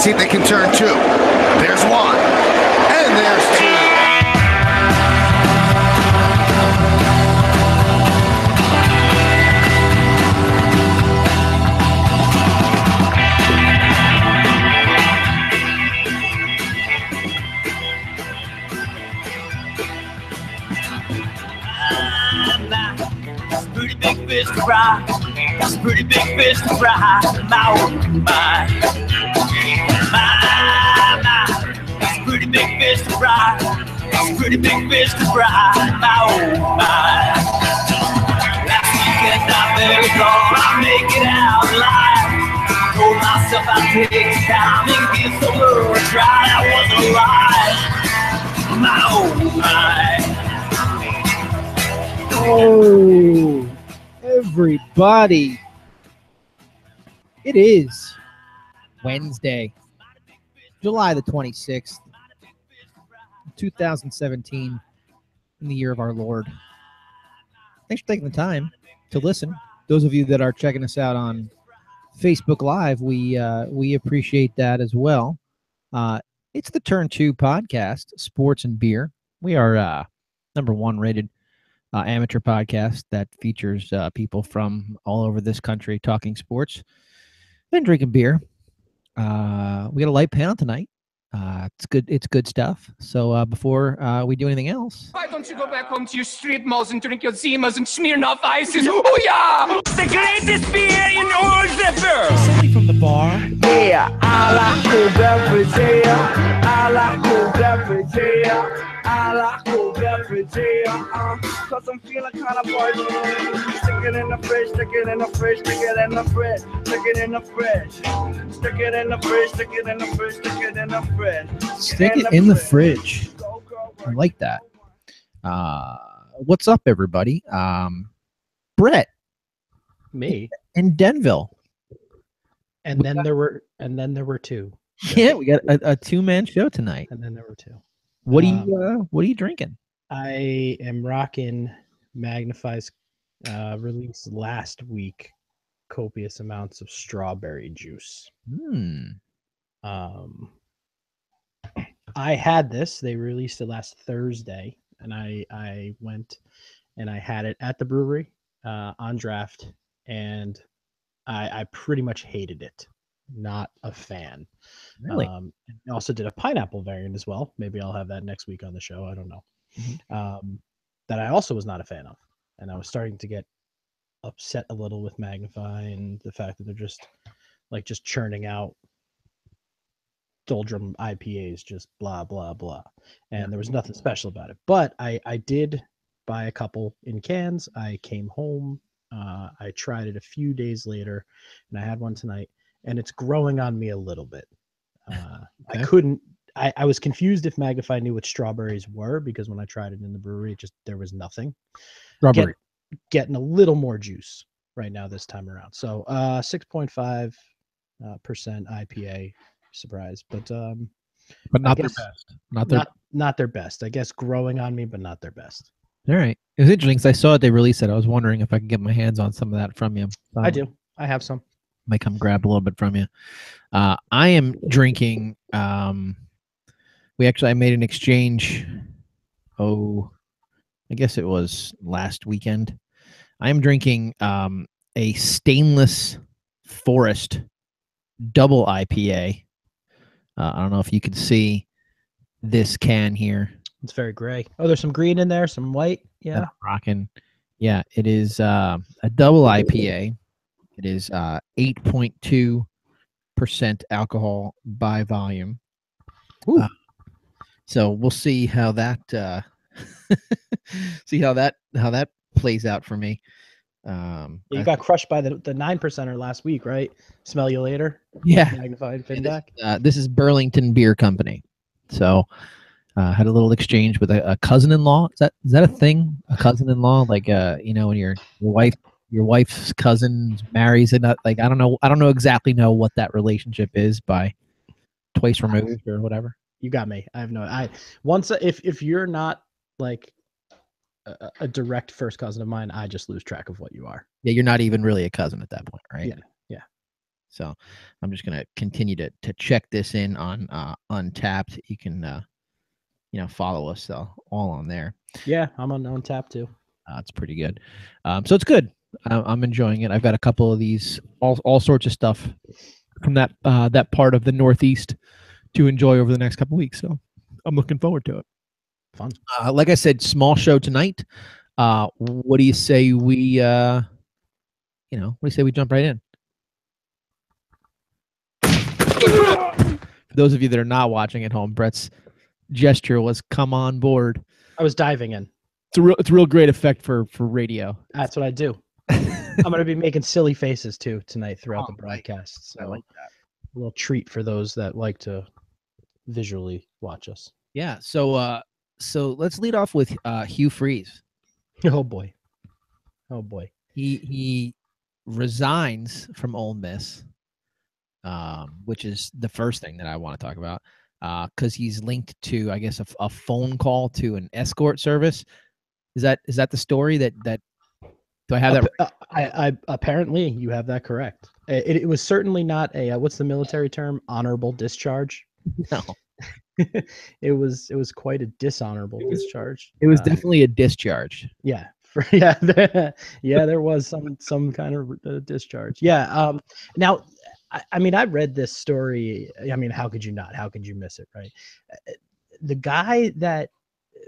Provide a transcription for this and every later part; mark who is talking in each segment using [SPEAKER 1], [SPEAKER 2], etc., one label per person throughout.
[SPEAKER 1] see if they can turn two. There's one, and there's two.
[SPEAKER 2] Pretty big fish to fry. It's pretty big fish to fry. My. It's pretty big fish to fry. It's pretty big fish to fry. My. Last weekend I very thought I'd make it out alive. Told myself I'd take time and give the world a try. I was alive. My.
[SPEAKER 3] Oh, everybody. It is Wednesday, July the 26th, 2017, in the year of our Lord. Thanks for taking the time to listen. Those of you that are checking us out on Facebook Live, we appreciate that as well. It's the Turn 2 podcast, Sports and Beer. We are number one rated amateur podcast that features people from all over this country talking sports and drinking beer. We got a light panel tonight. It's good. It's good stuff. So before we do anything else,
[SPEAKER 4] why don't you go back home to your street malls and drink your Zimas and Smirnoff Ices? Oh yeah, the greatest beer in all the
[SPEAKER 5] Somebody from the bar.
[SPEAKER 6] Yeah, I like cold beverage, yeah. I like cold beverage, yeah. I like cold beverage, yeah. Cause I'm feeling kind of parched. Stick it in the fridge, stick it in the fridge, stick it in the fridge, stick it in the fridge. Stick it in the fridge, stick it in the fridge, stick it in the fridge.
[SPEAKER 3] stick it in the fridge. I like that. What's up, everybody? Brett
[SPEAKER 5] Me.
[SPEAKER 3] in Denville.
[SPEAKER 5] And then there were two.
[SPEAKER 3] Yeah, we got a two-man show tonight.
[SPEAKER 5] And then there were two.
[SPEAKER 3] What are you drinking?
[SPEAKER 5] I am rocking Magnify's release last week, copious amounts of strawberry juice. I had this. They released it last Thursday, and I went and I had it at the brewery on draft, and I pretty much hated it. Not a fan.
[SPEAKER 3] Really?
[SPEAKER 5] I also did a pineapple variant as well. Maybe I'll have that next week on the show. I don't know. That I also was not a fan of, and I was starting to get upset a little with Magnify and the fact that they're just churning out doldrum IPAs, just blah blah blah, and there was nothing special about it. But I did buy a couple in cans. I came home. I tried it a few days later, and I had one tonight, and it's growing on me a little bit.
[SPEAKER 3] Okay.
[SPEAKER 5] I was confused if Magnify knew what strawberries were, because when I tried it in the brewery, there was nothing.
[SPEAKER 3] Strawberry.
[SPEAKER 5] Getting a little more juice right now this time around. So 6.5% IPA, surprise, but
[SPEAKER 3] not their best.
[SPEAKER 5] Not their best. I guess growing on me, but not their best.
[SPEAKER 3] All right. It was interesting because I saw it. They released it. I was wondering if I could get my hands on some of that from you.
[SPEAKER 5] I do. I have some.
[SPEAKER 3] Might come grab a little bit from you. I am drinking. I made an exchange. I guess it was last weekend. I am drinking a Stainless Forest double IPA. I don't know if you can see this can here.
[SPEAKER 5] It's very gray. Oh, there's some green in there, some white. Yeah.
[SPEAKER 3] Rocking. Yeah, it is a double IPA. It is 8.2% alcohol by volume. So we'll see how that plays out for me.
[SPEAKER 5] You got crushed by the 9%er last week, right? Smell you later.
[SPEAKER 3] Yeah.
[SPEAKER 5] Magnified Finback.
[SPEAKER 3] This is Burlington Beer Company. So had a little exchange with a cousin-in-law. Is that a thing? A cousin-in-law, like when your wife's cousin marries and I don't know exactly what that relationship is by twice removed or whatever.
[SPEAKER 5] You got me. I have no. If you're not like a direct first cousin of mine, I just lose track of what you are.
[SPEAKER 3] Yeah, you're not even really a cousin at that point, right?
[SPEAKER 5] Yeah.
[SPEAKER 3] So I'm just gonna continue to check this in on Untapped. You can follow us all on there.
[SPEAKER 5] Yeah, I'm on tap too.
[SPEAKER 3] It's pretty good. So it's good. I'm enjoying it. I've got a couple of these all sorts of stuff from that part of the Northeast to enjoy over the next couple weeks. So I'm looking forward to it.
[SPEAKER 5] Fun.
[SPEAKER 3] Like I said, small show tonight. What do you say we what do you say we jump right in? For those of you that are not watching at home, Brett's gesture was "come on board."
[SPEAKER 5] I was diving in.
[SPEAKER 3] It's a real great effect for radio.
[SPEAKER 5] That's what I do. I'm going to be making silly faces too tonight throughout the broadcast. So
[SPEAKER 3] I like that.
[SPEAKER 5] A little treat for those that like to visually watch us.
[SPEAKER 3] Yeah. So let's lead off with Hugh Freeze.
[SPEAKER 5] Oh boy.
[SPEAKER 3] He resigns from Ole Miss, which is the first thing that I want to talk about, because he's linked to, I guess, a phone call to an escort service. Is that the story that do I have that?
[SPEAKER 5] I apparently you have that correct. It was certainly not a what's the military term? Honorable discharge.
[SPEAKER 3] No.
[SPEAKER 5] It was quite a dishonorable discharge.
[SPEAKER 3] It was definitely a discharge.
[SPEAKER 5] Yeah. There was some kind of discharge. Yeah. Now, I mean, I read this story. I mean, how could you not? How could you miss it, right? The guy that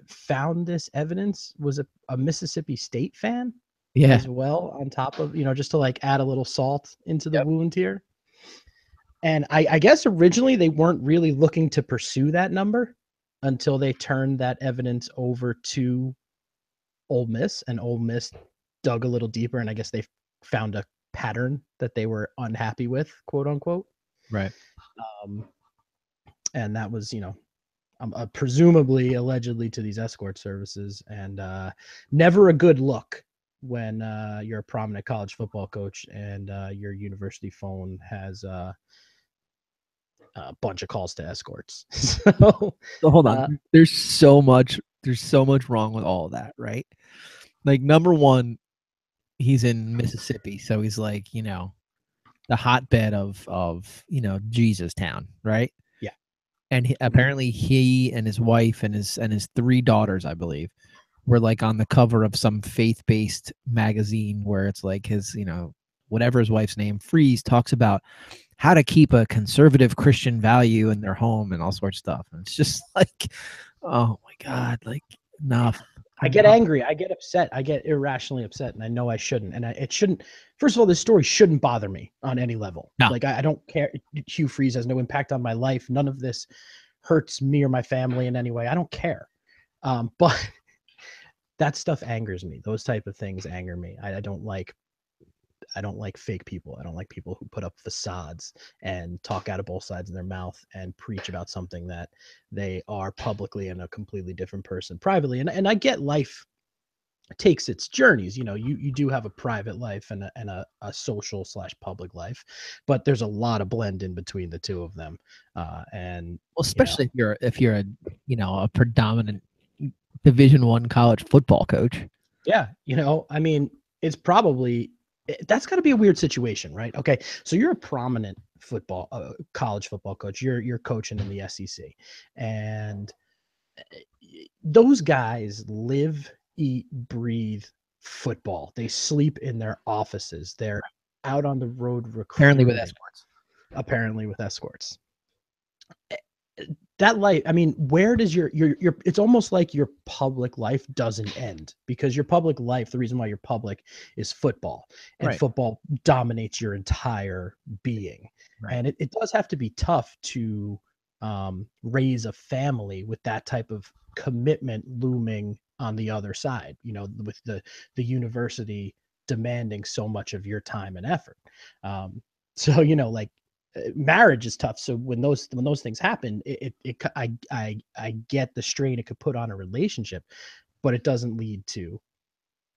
[SPEAKER 5] found this evidence was a Mississippi State fan.
[SPEAKER 3] Yeah.
[SPEAKER 5] As well, on top of, just to like add a little salt into the wound here. And I guess originally they weren't really looking to pursue that number until they turned that evidence over to Ole Miss, and Ole Miss dug a little deeper, and I guess they found a pattern that they were unhappy with, quote unquote.
[SPEAKER 3] Right.
[SPEAKER 5] And that was, presumably, allegedly to these escort services, and never a good look when you're a prominent college football coach and your university phone has a bunch of calls to escorts. So
[SPEAKER 3] hold on. There's so much wrong with all of that, right? Like, number one, he's in Mississippi, so he's like, the hotbed of Jesus town, right?
[SPEAKER 5] Yeah.
[SPEAKER 3] And apparently he and his wife and his 3 daughters, I believe, were like on the cover of some faith-based magazine where it's like his, whatever his wife's name, Freeze, talks about how to keep a conservative Christian value in their home and all sorts of stuff. And it's just like, oh my God, like, enough.
[SPEAKER 5] I get angry. I get upset. I get irrationally upset, and I know I shouldn't. And it shouldn't. First of all, this story shouldn't bother me on any level.
[SPEAKER 3] No.
[SPEAKER 5] Like, I don't care. Hugh Freeze has no impact on my life. None of this hurts me or my family in any way. I don't care. But that stuff angers me. Those type of things anger me. I don't like fake people. I don't like people who put up facades and talk out of both sides of their mouth and preach about something that they are publicly and a completely different person privately. And I get life takes its journeys. You do have a private life and a social / public life, but there's a lot of blend in between the two of them. And
[SPEAKER 3] especially if you're a predominant Division I college football coach.
[SPEAKER 5] Yeah. I mean, it's probably, that's got to be a weird situation, right? Okay. So you're a prominent college football coach. You're coaching in the SEC, and those guys live, eat, breathe football. They sleep in their offices. They're out on the road recruiting. Apparently with escorts. That life, I mean, where does your it's almost like your public life doesn't end, because your public life, the reason why you're public is football, and
[SPEAKER 3] right.
[SPEAKER 5] Football dominates your entire being. Right. And it does have to be tough to raise a family with that type of commitment looming on the other side, with the university demanding so much of your time and effort. So, like, marriage is tough. So when those things happen, I get the strain it could put on a relationship, but it doesn't lead to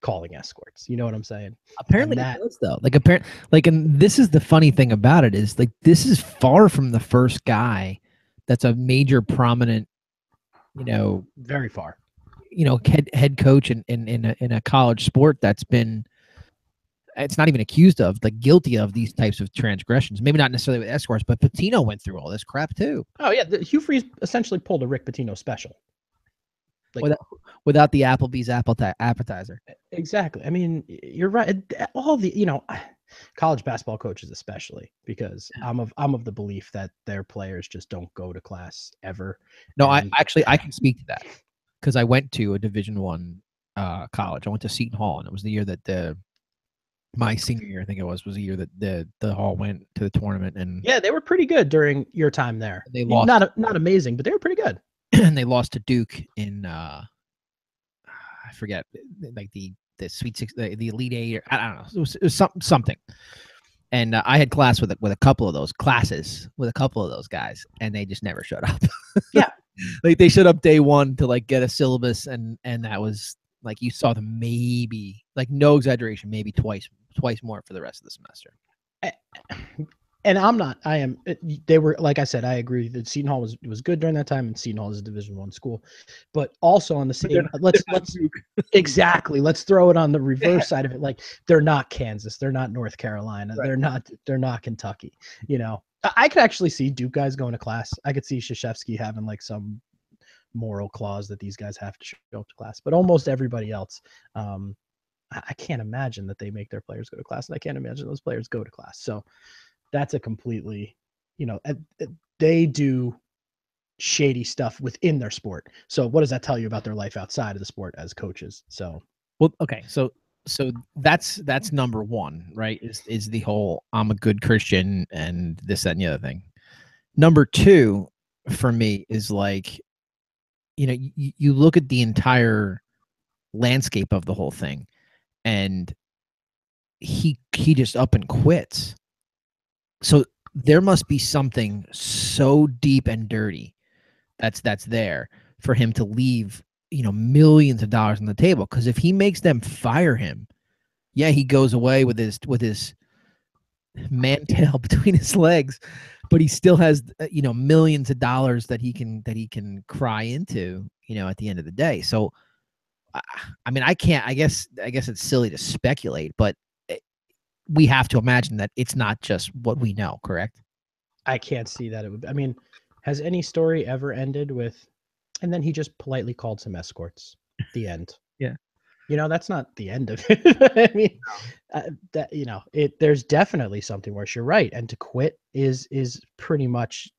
[SPEAKER 5] calling escorts. You know what I'm saying?
[SPEAKER 3] Apparently it does, though. And this is the funny thing about it is, like, this is far from the first guy that's a major prominent,
[SPEAKER 5] very far,
[SPEAKER 3] head coach in a college sport that's been it's not even accused of, like guilty of these types of transgressions. Maybe not necessarily with escorts, but Pitino went through all this crap too.
[SPEAKER 5] Oh yeah, Hugh Freeze essentially pulled a Rick Pitino special. Like,
[SPEAKER 3] Without the Applebee's appetizer.
[SPEAKER 5] Exactly. I mean, you're right. All the, college basketball coaches especially, because I'm of the belief that their players just don't go to class ever.
[SPEAKER 3] No,
[SPEAKER 5] And-
[SPEAKER 3] I can speak to that because I went to a Division I college. I went to Seton Hall, and it was the year that my senior year, I think it was the year that the Hall went to the tournament, and
[SPEAKER 5] yeah, they were pretty good during your time there.
[SPEAKER 3] They lost.
[SPEAKER 5] Not amazing, but they were pretty good.
[SPEAKER 3] and they lost to Duke in I forget, like the Sweet Six, the Elite Eight, or, I don't know, it was something. And I had class with a couple of those guys, and they just never showed up.
[SPEAKER 5] Yeah.
[SPEAKER 3] Like they showed up day one to like get a syllabus, and that was like you saw them maybe, like no exaggeration, maybe twice more for the rest of the semester.
[SPEAKER 5] And they were, like I said, I agree that Seton Hall was good during that time, and Seton Hall is a Division I school, but also on the same, let's exactly, let's throw it on the reverse side of it. Like they're not Kansas, they're not North Carolina, right. they're not Kentucky. I could actually see Duke guys going to class. I could see Krzyzewski having like some moral clause that these guys have to show up to class, but almost everybody else, I can't imagine that they make their players go to class, and I can't imagine those players go to class. So that's a completely, they do shady stuff within their sport. So what does that tell you about their life outside of the sport as coaches? So,
[SPEAKER 3] well, okay. So that's number one, right? Is the whole, I'm a good Christian and this, that, and the other thing. Number two for me is like, you look at the entire landscape of the whole thing, and he just up and quits. So there must be something so deep and dirty that's there for him to leave, millions of dollars on the table. Because if he makes them fire him, yeah, he goes away with his man tail between his legs, but he still has millions of dollars that he can cry into, at the end of the day. So, I mean, I guess it's silly to speculate, but we have to imagine that it's not just what we know, correct?
[SPEAKER 5] I can't see that it would. I mean, has any story ever ended with, and then he just politely called some escorts? The end.
[SPEAKER 3] Yeah.
[SPEAKER 5] That's not the end of it. I mean, there's definitely something where you're right, and to quit is pretty much.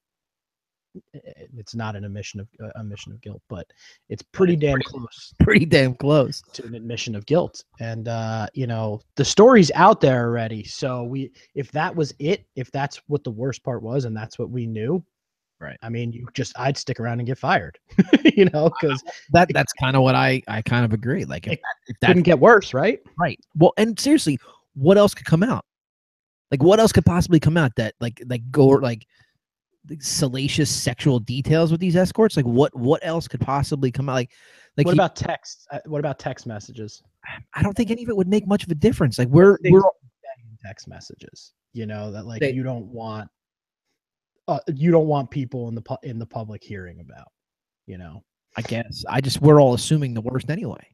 [SPEAKER 5] It's not an admission of guilt, but it's pretty damn close.
[SPEAKER 3] Pretty damn close
[SPEAKER 5] to an admission of guilt. And the story's out there already. So if that was it, if that's what the worst part was, and that's what we knew,
[SPEAKER 3] right?
[SPEAKER 5] I mean, I'd stick around and get fired, because
[SPEAKER 3] that's kind of what I kind of agree. Like if that
[SPEAKER 5] couldn't get worse, right?
[SPEAKER 3] Right. Well, and seriously, what else could come out? Like what else could possibly come out that like salacious sexual details with these escorts? Like what else could possibly come out? Like
[SPEAKER 5] what about texts? What about text messages?
[SPEAKER 3] I don't think any of it would make much of a difference. Like we're
[SPEAKER 5] text messages, that like you don't want people in the public hearing about,
[SPEAKER 3] I guess we're all assuming the worst anyway.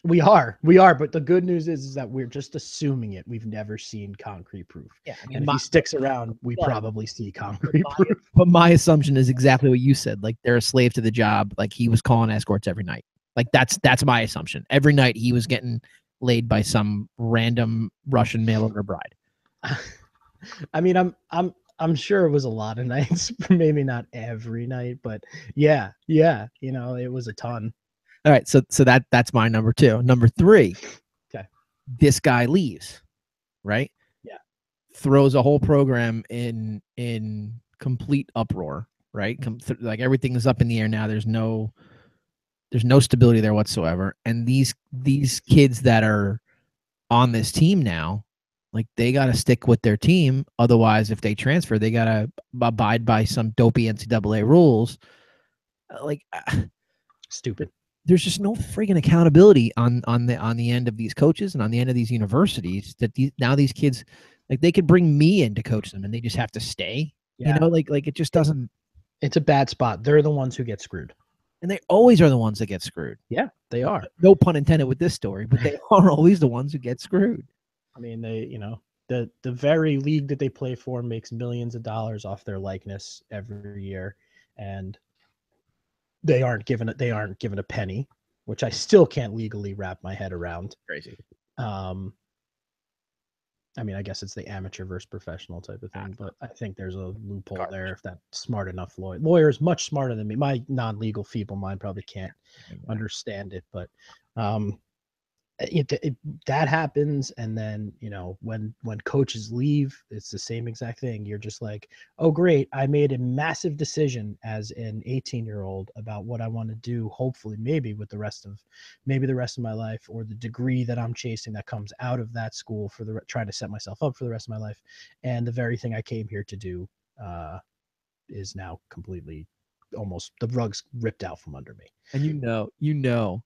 [SPEAKER 5] We are, but the good news is that we're just assuming it. We've never seen concrete proof.
[SPEAKER 3] Yeah, I mean,
[SPEAKER 5] and if he sticks around, we probably see concrete proof.
[SPEAKER 3] But my assumption is exactly what you said. Like they're a slave to the job. Like he was calling escorts every night. Like that's my assumption. Every night he was getting laid by some random Russian mail order bride.
[SPEAKER 5] I mean, I'm sure it was a lot of nights, maybe not every night, but yeah, it was a ton.
[SPEAKER 3] All right, so that's my number two. Number three,
[SPEAKER 5] okay,
[SPEAKER 3] this guy leaves, right?
[SPEAKER 5] Yeah,
[SPEAKER 3] throws a whole program in complete uproar, right? Like everything is up in the air now. There's no stability there whatsoever, and these kids that are on this team now, like they got to stick with their team. Otherwise, if they transfer, they got to abide by some dopey NCAA rules. Like
[SPEAKER 5] stupid.
[SPEAKER 3] There's just no freaking accountability on the end of these coaches and on the end of these universities that these kids, like they could bring me in to coach them and they just have to stay. Yeah. Like it just doesn't.
[SPEAKER 5] It's a bad spot. They're the ones who get screwed.
[SPEAKER 3] And they always are the ones that get screwed.
[SPEAKER 5] Yeah, they are.
[SPEAKER 3] No pun intended with this story, but they are always the ones who get screwed.
[SPEAKER 5] I mean, the very league that they play for makes millions of dollars off their likeness every year, and they aren't given a penny, which I still can't legally wrap my head around.
[SPEAKER 3] Crazy.
[SPEAKER 5] I mean, I guess it's the amateur versus professional type of thing, but I think there's a loophole
[SPEAKER 3] Garbage.
[SPEAKER 5] there. If that smart enough lawyers much smarter than me, my non-legal feeble mind probably can't understand it, but that happens. And then, when coaches leave, it's the same exact thing. You're just like, oh great, I made a massive decision as an 18-year-old about what I want to do, hopefully maybe the rest of my life, or the degree that I'm chasing that comes out of that school for trying to set myself up for the rest of my life. And the very thing I came here to do is now completely, almost the rug's ripped out from under me.
[SPEAKER 3] And you know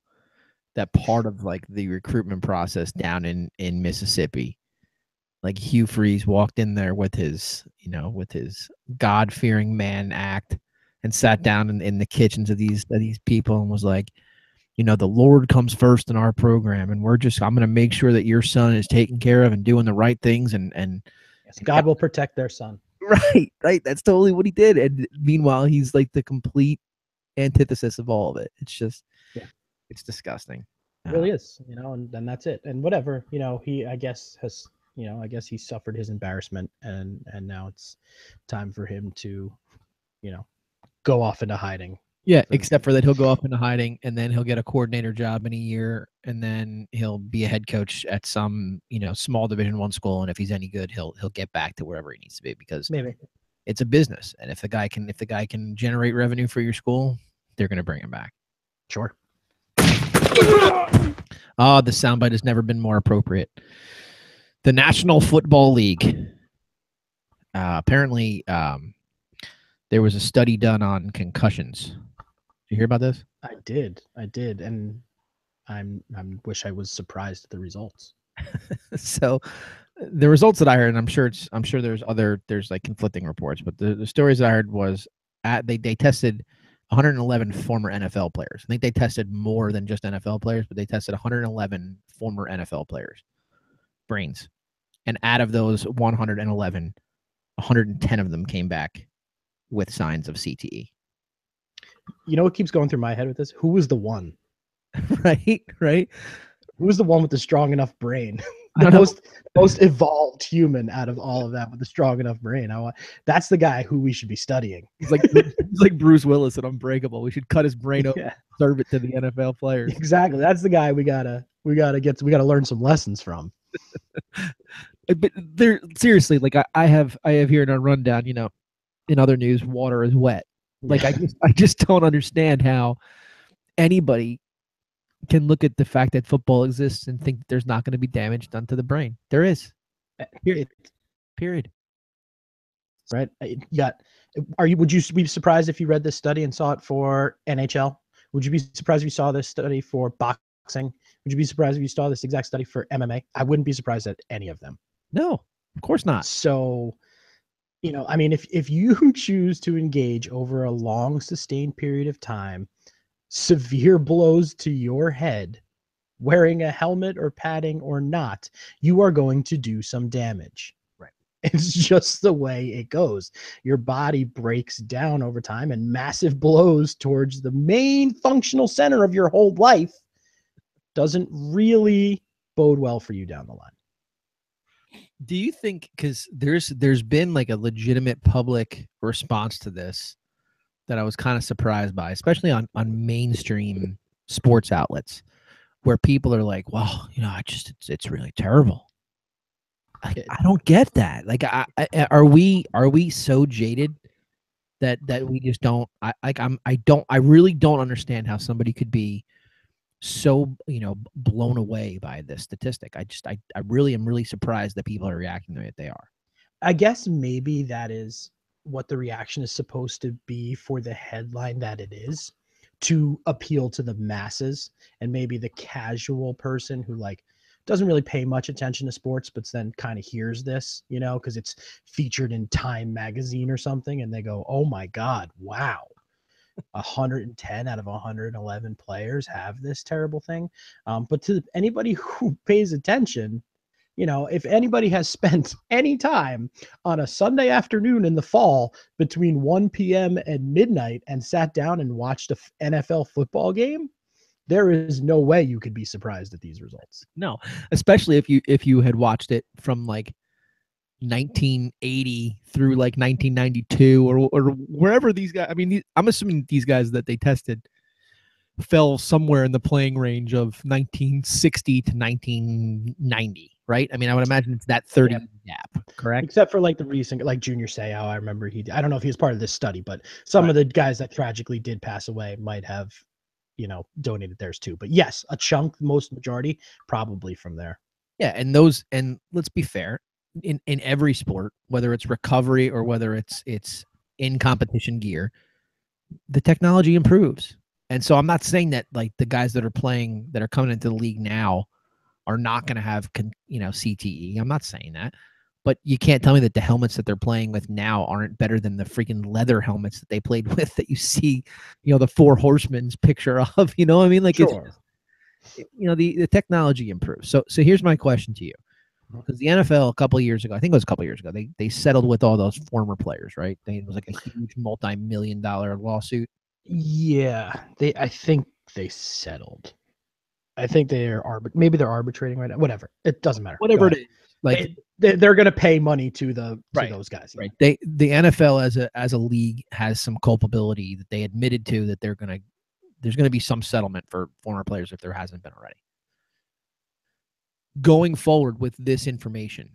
[SPEAKER 3] that part of like the recruitment process down in Mississippi, like Hugh Freeze walked in there with his God-fearing man act and sat down in the kitchens of these people and was like, the Lord comes first in our program, and I'm going to make sure that your son is taken care of and doing the right things, and
[SPEAKER 5] yes, God will protect their son.
[SPEAKER 3] Right. That's totally what he did. And meanwhile, he's like the complete antithesis of all of it. It's just, it's disgusting.
[SPEAKER 5] It really is, and then that's it. And whatever, he, I guess he suffered his embarrassment, and now it's time for him to, go off into hiding.
[SPEAKER 3] Yeah, except for that he'll go off into hiding, and then he'll get a coordinator job in a year, and then he'll be a head coach at some, small Division I school. And if he's any good, he'll get back to wherever he needs to be, because
[SPEAKER 5] maybe
[SPEAKER 3] it's a business. And if the guy can generate revenue for your school, they're going to bring him back.
[SPEAKER 5] Sure.
[SPEAKER 3] The soundbite has never been more appropriate. The National Football League. Apparently, there was a study done on concussions. Did you hear about this?
[SPEAKER 5] I did, and I wish I was surprised at the results.
[SPEAKER 3] So, the results that I heard, and I'm sure there's like conflicting reports, but the stories I heard was they tested 111 former NFL players. I think they tested more than just NFL players, but they tested 111 former NFL players' brains. And out of those 111, 110 of them came back with signs of CTE.
[SPEAKER 5] You know what keeps going through my head with this? Who was the one?
[SPEAKER 3] Right?
[SPEAKER 5] Who was the one with the strong enough brain? The most evolved human out of all of that with a strong enough brain. That's the guy who we should be studying.
[SPEAKER 3] He's like Bruce Willis at Unbreakable. We should cut his brain open, serve it to the NFL players.
[SPEAKER 5] Exactly. That's the guy we gotta learn some lessons from.
[SPEAKER 3] But there, seriously, like I have here in our rundown, in other news, water is wet. Like I just don't understand how anybody can look at the fact that football exists and think that there's not going to be damage done to the brain. There is. Period.
[SPEAKER 5] Right. Would you be surprised if you read this study and saw it for NHL? Would you be surprised if you saw this study for boxing? Would you be surprised if you saw this exact study for MMA? I wouldn't be surprised at any of them.
[SPEAKER 3] No, of course not.
[SPEAKER 5] So, I mean, if you choose to engage over a long sustained period of time, severe blows to your head, wearing a helmet or padding or not, you are going to do some damage.
[SPEAKER 3] Right.
[SPEAKER 5] It's just the way it goes. Your body breaks down over time, and massive blows towards the main functional center of your whole life doesn't really bode well for you down the line.
[SPEAKER 3] Do you think, because there's been like a legitimate public response to this that I was kind of surprised by, especially on mainstream sports outlets, where people are like, well, it's really terrible. I don't get that. Like, are we so jaded that we just don't, I really don't understand how somebody could be so, blown away by this statistic. I really am really surprised that people are reacting the way that they are.
[SPEAKER 5] I guess maybe that is what the reaction is supposed to be for the headline that it is, to appeal to the masses, and maybe the casual person who doesn't really pay much attention to sports, but then kind of hears this, because it's featured in Time magazine or something, and they go, oh my God, wow. 110 out of 111 players have this terrible thing. But to anybody who pays attention, You know, if anybody has spent any time on a Sunday afternoon in the fall between 1 p.m. and midnight and sat down and watched a NFL football game, there is no way you could be surprised at these results.
[SPEAKER 3] No, especially if you had watched it from like 1980 through like 1992 or wherever these guys. I mean, I'm assuming these guys that they tested fell somewhere in the playing range of 1960 to 1990, right? I mean, I would imagine it's that 30 gap, correct?
[SPEAKER 5] Except for like the recent, like Junior Seau, I remember I don't know if he was part of this study, but some of the guys that tragically did pass away might have, you know, donated theirs too. But yes, a chunk, most majority, probably from there.
[SPEAKER 3] Yeah, and let's be fair, in every sport, whether it's recovery or whether it's in competition gear, the technology improves. And so I'm not saying that like the guys that are playing, that are coming into the league now are not going to have, CTE. I'm not saying that, but you can't tell me that the helmets that they're playing with now aren't better than the freaking leather helmets that they played with that you see, the Four Horsemen's picture of, I mean, like,
[SPEAKER 5] Sure.
[SPEAKER 3] the technology improves. So here's my question to you. Because the NFL a couple of years ago, I think it was a couple of years ago, they settled with all those former players, right? It was like a huge multi-million-dollar lawsuit.
[SPEAKER 5] Yeah, I think they settled. I think maybe they're arbitrating right now. Whatever, it doesn't matter.
[SPEAKER 3] Whatever it is, like
[SPEAKER 5] they're going to pay money to those guys.
[SPEAKER 3] Right. The NFL as a league has some culpability that they admitted to, that there's going to be some settlement for former players if there hasn't been already. Going forward with this information,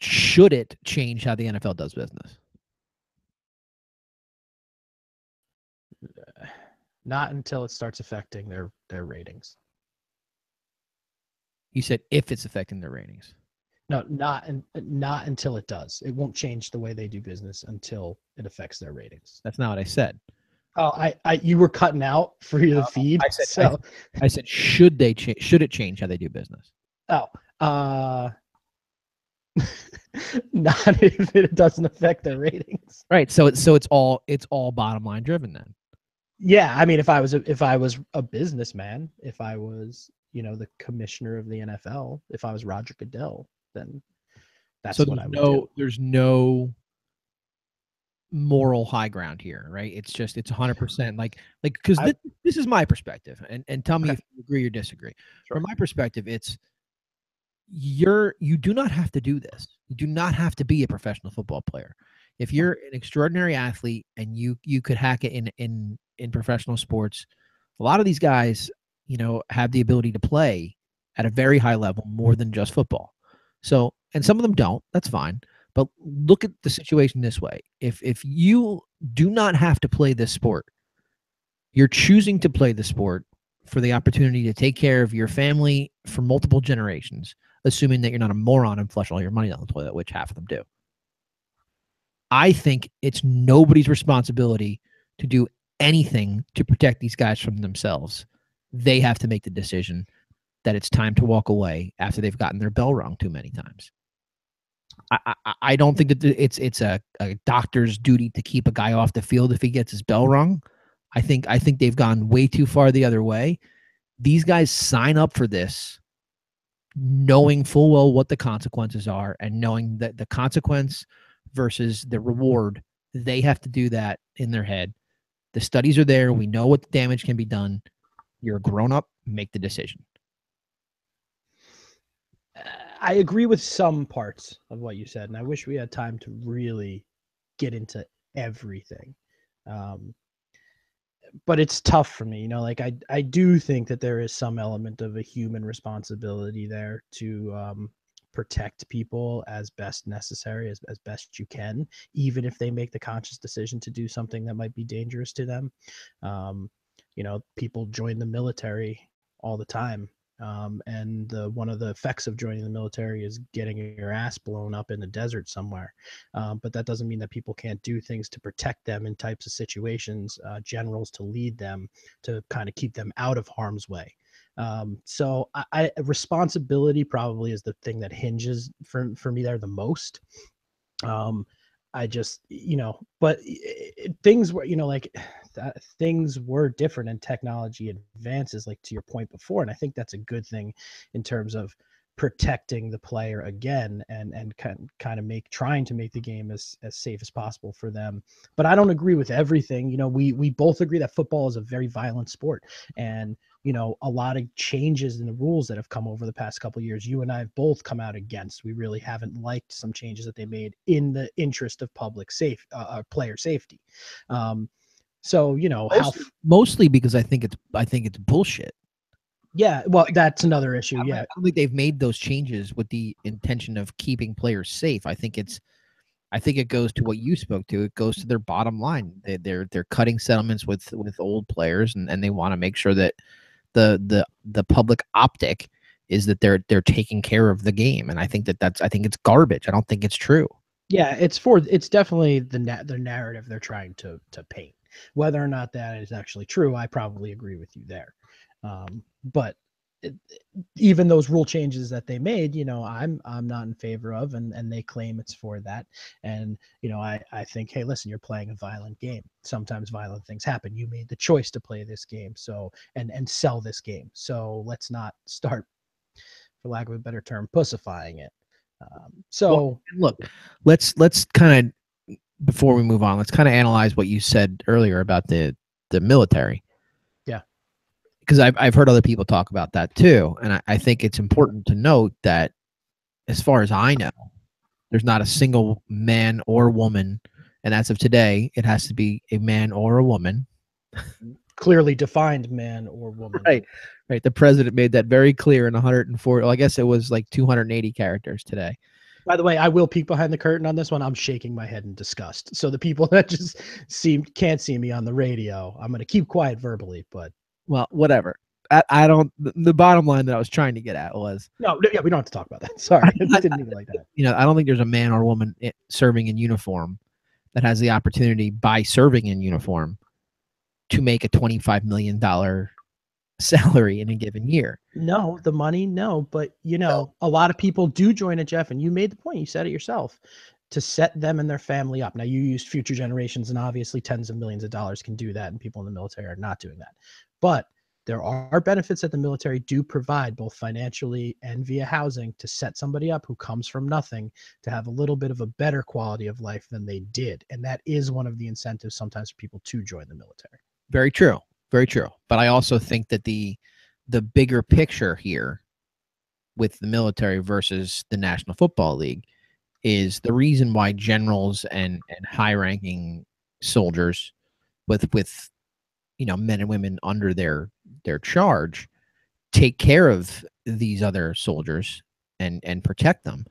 [SPEAKER 3] should it change how the NFL does business?
[SPEAKER 5] Not until it starts affecting their ratings.
[SPEAKER 3] You said if it's affecting their ratings.
[SPEAKER 5] No, not until it does. It won't change the way they do business until it affects their ratings.
[SPEAKER 3] That's not what I said.
[SPEAKER 5] Oh, you were cutting out for the feed.
[SPEAKER 3] I said should it change how they do business?
[SPEAKER 5] Not if it doesn't affect their ratings.
[SPEAKER 3] Right. So it's all bottom line driven then.
[SPEAKER 5] Yeah, I mean, if I was a businessman, if I was, the commissioner of the NFL, if I was Roger Goodell, then that's what I would do.
[SPEAKER 3] There's no moral high ground here, right? It's 100% like because this is my perspective, and tell me if you agree or disagree.
[SPEAKER 5] Sure.
[SPEAKER 3] From my perspective, it's you do not have to do this. You do not have to be a professional football player. If you're an extraordinary athlete and you could hack it in professional sports, a lot of these guys, have the ability to play at a very high level more than just football. So, and some of them don't, that's fine. But look at the situation this way. If you do not have to play this sport, you're choosing to play the sport for the opportunity to take care of your family for multiple generations, assuming that you're not a moron and flush all your money down the toilet, which half of them do. I think it's nobody's responsibility to do anything to protect these guys from themselves. They have to make the decision that it's time to walk away after they've gotten their bell rung too many times. I don't think that it's a doctor's duty to keep a guy off the field if he gets his bell rung. I think they've gone way too far the other way. These guys sign up for this knowing full well what the consequences are, and knowing that the consequence versus the reward, they have to do that in their head. The studies are there. We know what the damage can be done. You're a grown-up. Make the decision.
[SPEAKER 5] I agree with some parts of what you said, and I wish we had time to really get into everything. But it's tough for me, I do think that there is some element of a human responsibility there to protect people as best necessary, as best you can, even if they make the conscious decision to do something that might be dangerous to them. People join the military all the time. And one of the effects of joining the military is getting your ass blown up in the desert somewhere. But that doesn't mean that people can't do things to protect them in types of situations, generals to lead them, to kind of keep them out of harm's way. So responsibility probably is the thing that hinges for me there the most. I just, but things were, things were different and technology advances, like to your point before. And I think that's a good thing in terms of protecting the player again and kind of trying to make the game as safe as possible for them. But I don't agree with everything. You know, we both agree that football is a very violent sport, and you know, a lot of changes in the rules that have come over the past couple of years, you and I have both come out against. We really haven't liked some changes that they made in the interest of player safety. So, you know,
[SPEAKER 3] mostly because I think it's bullshit.
[SPEAKER 5] Yeah, well, that's another issue.
[SPEAKER 3] I don't think they've made those changes with the intention of keeping players safe. I think it goes to what you spoke to. It goes to their bottom line. They're cutting settlements with old players, and they want to make sure that the public optic is that they're taking care of the game. And I think I think it's garbage. I don't think it's true.
[SPEAKER 5] Yeah, it's definitely the narrative they're trying to paint. Whether or not that is actually true, I probably agree with you there. But even those rule changes that they made, you know, I'm not in favor of, and they claim it's for that. And, you know, I think, hey, listen, you're playing a violent game. Sometimes violent things happen. You made the choice to play this game, so and sell this game. So let's not start, for lack of a better term, pussifying it.
[SPEAKER 3] Well, look, let's kind of, before we move on, let's kind of analyze what you said earlier about the military.
[SPEAKER 5] Yeah.
[SPEAKER 3] Because I've heard other people talk about that too. And I think it's important to note that, as far as I know, there's not a single man or woman, and as of today, it has to be a man or a woman.
[SPEAKER 5] Clearly defined man or woman.
[SPEAKER 3] Right. The president made that very clear in 104. Well, I guess it was like 280 characters today.
[SPEAKER 5] By the way, I will peek behind the curtain on this one. I'm shaking my head in disgust. So the people that just can't see me on the radio, I'm going to keep quiet verbally, but.
[SPEAKER 3] Well, whatever. I don't. The bottom line that I was trying to get at was
[SPEAKER 5] yeah, we don't have to talk about that. Sorry, I didn't mean it like that.
[SPEAKER 3] You know, I don't think there's a man or woman serving in uniform that has the opportunity, by serving in uniform, to make a $25 million salary in a given year.
[SPEAKER 5] No, the money, no. But, you know, a lot of people do join it, Jeff, and you made the point. You said it yourself, to set them and their family up. Now, you used future generations, and obviously tens of millions of dollars can do that, and people in the military are not doing that. But there are benefits that the military do provide, both financially and via housing, to set somebody up who comes from nothing to have a little bit of a better quality of life than they did. And that is one of the incentives sometimes for people to join the military.
[SPEAKER 3] Very true. Very true. But I also think that the bigger picture here with the military versus the National Football League is the reason why generals and high-ranking soldiers with you know, men and women under their charge take care of these other soldiers and protect them,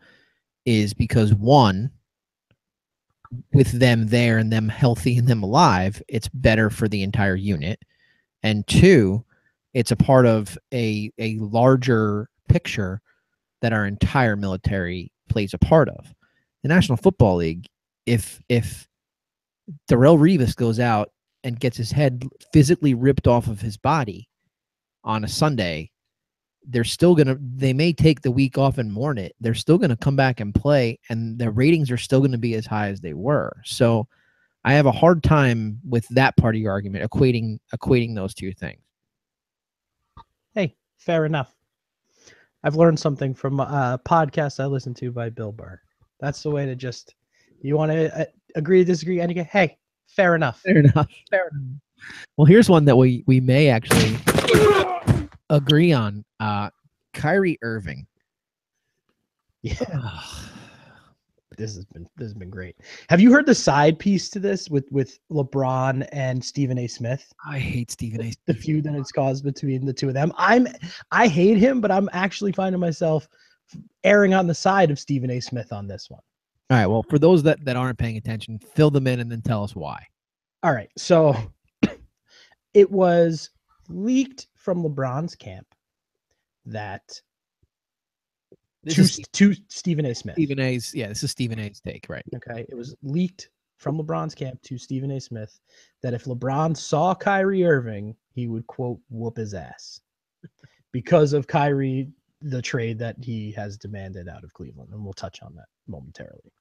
[SPEAKER 3] is because, one, with them there and them healthy and them alive, it's better for the entire unit. And two, it's a part of a larger picture that our entire military plays a part of. The National Football League, if Darrelle Revis goes out and gets his head physically ripped off of his body on a Sunday, they may take the week off and mourn it. They're still going to come back and play, and their ratings are still going to be as high as they were. So I have a hard time with that part of your argument, equating those two things.
[SPEAKER 5] Hey, fair enough. I've learned something from a podcast I listened to by Bill Burr. That's the way to just, you want to agree to disagree, and you go, hey, fair enough.
[SPEAKER 3] Fair enough. Fair enough. Well, here's one that we may actually agree on. Kyrie Irving.
[SPEAKER 5] Yeah. This has been great. Have you heard the side piece to this with LeBron and Stephen A. Smith?
[SPEAKER 3] I hate Stephen A. Smith.
[SPEAKER 5] The feud that it's caused between the two of them. I hate him, but I'm actually finding myself erring on the side of Stephen A. Smith on this one.
[SPEAKER 3] All right. Well, for those that aren't paying attention, fill them in and then tell us why.
[SPEAKER 5] All right. So it was leaked from LeBron's camp that to Stephen A. Smith.
[SPEAKER 3] This is Stephen A's take, right?
[SPEAKER 5] Okay. It was leaked from LeBron's camp to Stephen A. Smith that if LeBron saw Kyrie Irving, he would, quote, whoop his ass because of Kyrie, the trade that he has demanded out of Cleveland. And we'll touch on that momentarily.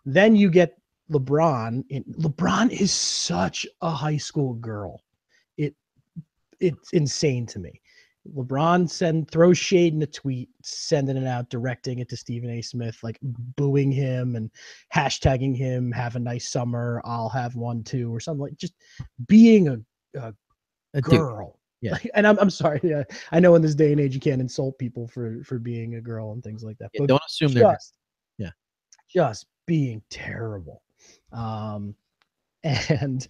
[SPEAKER 5] Then you get LeBron. LeBron is such a high school girl. It's insane to me. LeBron throws shade in a tweet, sending it out, directing it to Stephen A. Smith, like booing him and hashtagging him, have a nice summer, I'll have one too, or something, like just being a girl.
[SPEAKER 3] Yeah.
[SPEAKER 5] And I'm sorry. Yeah, I know in this day and age you can't insult people for being a girl and things like that.
[SPEAKER 3] Yeah,
[SPEAKER 5] But
[SPEAKER 3] don't assume they're
[SPEAKER 5] just being terrible. And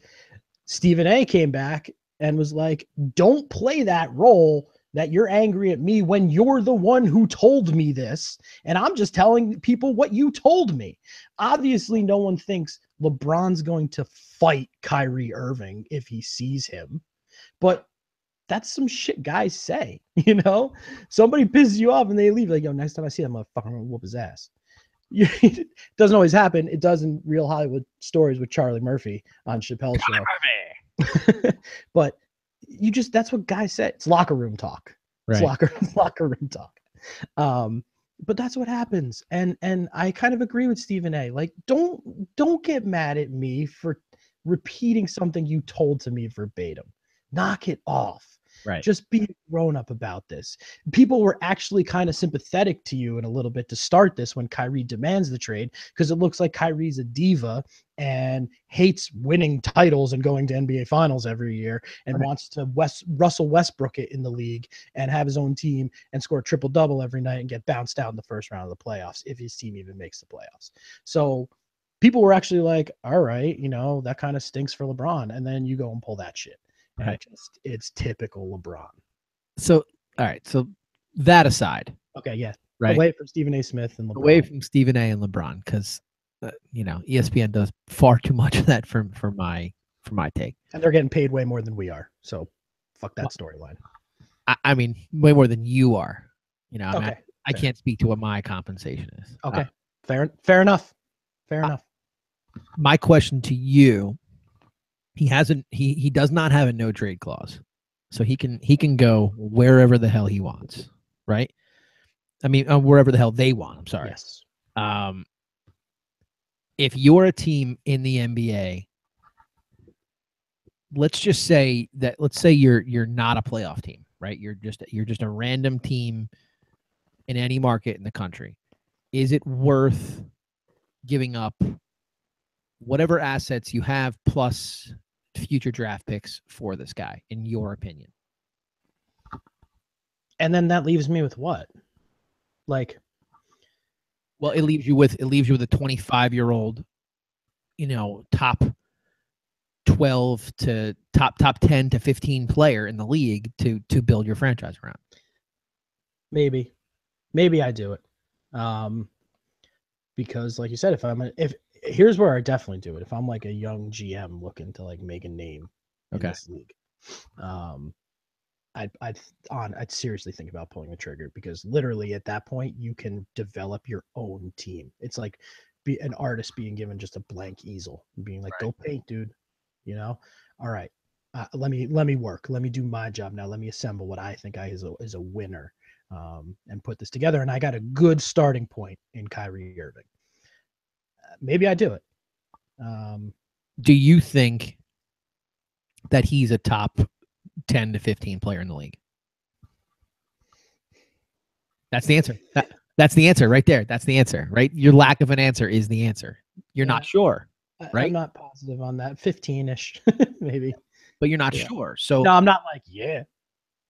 [SPEAKER 5] Stephen A came back and was like, don't play that role that you're angry at me when you're the one who told me this. And I'm just telling people what you told me. Obviously, no one thinks LeBron's going to fight Kyrie Irving if he sees him. But that's some shit guys say, you know? Somebody pisses you off and they leave like, yo, next time I see him, I'm gonna whoop his ass. It doesn't always happen. It does in Real Hollywood Stories with Charlie Murphy on Chappelle's show. But that's what guys say. It's locker room talk. It's
[SPEAKER 3] right.
[SPEAKER 5] locker room talk. But that's what happens. And I kind of agree with Stephen A. Like, don't get mad at me for repeating something you told to me verbatim. Knock it off.
[SPEAKER 3] Right.
[SPEAKER 5] Just be grown up about this. People were actually kind of sympathetic to you in a little bit to start this when Kyrie demands the trade, because it looks like Kyrie's a diva and hates winning titles and going to NBA finals every year and wants to Russell Westbrook it in the league and have his own team and score a triple-double every night and get bounced out in the first round of the playoffs if his team even makes the playoffs. So people were actually like, all right, that kind of stinks for LeBron. And then you go and pull that shit.
[SPEAKER 3] Right.
[SPEAKER 5] It's typical LeBron.
[SPEAKER 3] So, all right. So that aside.
[SPEAKER 5] Okay. Yeah.
[SPEAKER 3] Right.
[SPEAKER 5] Away from Stephen A. Smith and LeBron.
[SPEAKER 3] Away from Stephen A. and LeBron, because, ESPN does far too much of that for my take.
[SPEAKER 5] And they're getting paid way more than we are. So fuck that storyline.
[SPEAKER 3] I mean, way more than you are.
[SPEAKER 5] Okay.
[SPEAKER 3] I can't speak to what my compensation is.
[SPEAKER 5] Okay. Fair enough. Fair enough.
[SPEAKER 3] My question to you. He does not have a no trade clause, so he can go wherever the hell he wants, right? I mean, wherever the hell they want. I'm sorry.
[SPEAKER 5] Yes.
[SPEAKER 3] If you're a team in the NBA, let's say you're not a playoff team, right? You're just a random team in any market in the country. Is it worth giving up whatever assets you have plus future draft picks for this guy, in your opinion?
[SPEAKER 5] And then that leaves me with what? Like,
[SPEAKER 3] well, it leaves you with a 25-year-old, top 12 to top 10 to 15 player in the league to build your franchise around.
[SPEAKER 5] Maybe I do it. Because like you said, here's where I definitely do it. If I'm like a young GM looking to like make a name in this league, I'd seriously think about pulling the trigger, because literally at that point you can develop your own team. It's like an artist being given just a blank easel and being like, go paint, dude. All right, let me work. Let me do my job now. Let me assemble what I think is a winner, and put this together. And I got a good starting point in Kyrie Irving. Maybe I do it.
[SPEAKER 3] Do you think that he's a top 10 to 15 player in the league? That's the answer. That's the answer right there. That's the answer, right? Your lack of an answer is the answer. You're not sure, right?
[SPEAKER 5] I'm not positive on that. 15-ish, maybe.
[SPEAKER 3] But you're not sure. So
[SPEAKER 5] no, I'm not like, yeah.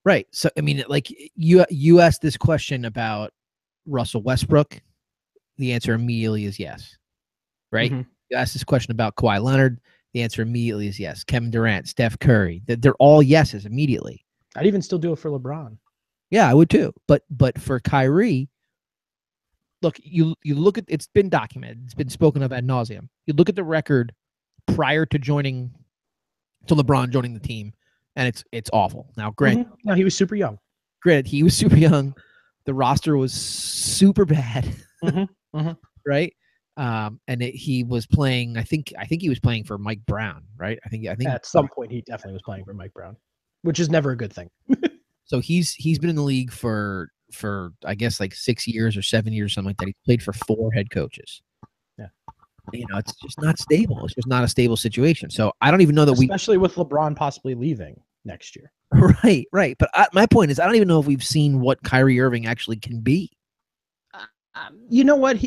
[SPEAKER 3] Right. So, I mean, like you asked this question about Russell Westbrook. The answer immediately is yes. Right?
[SPEAKER 5] Mm-hmm.
[SPEAKER 3] You asked this question about Kawhi Leonard. The answer immediately is yes. Kevin Durant, Steph Curry. They're all yeses immediately.
[SPEAKER 5] I'd even still do it for LeBron.
[SPEAKER 3] Yeah, I would too. But for Kyrie, look, you look at, it's been documented. It's been spoken of ad nauseum. You look at the record prior to LeBron joining the team, and it's awful. Now, granted,
[SPEAKER 5] no, he was super young.
[SPEAKER 3] He was super young. The roster was super bad, right? And he was playing. I think he was playing for Mike Brown, right? I think
[SPEAKER 5] at some point he definitely was playing for Mike Brown, which is never a good thing.
[SPEAKER 3] So he's been in the league for I guess like 6 years or 7 years or something like that. He played for 4 head coaches.
[SPEAKER 5] Yeah,
[SPEAKER 3] it's just not stable. It's just not a stable situation. So I don't even know that
[SPEAKER 5] especially with LeBron possibly leaving. next year.
[SPEAKER 3] Right. But my point is, I don't even know if we've seen what Kyrie Irving actually can be.
[SPEAKER 5] You know what?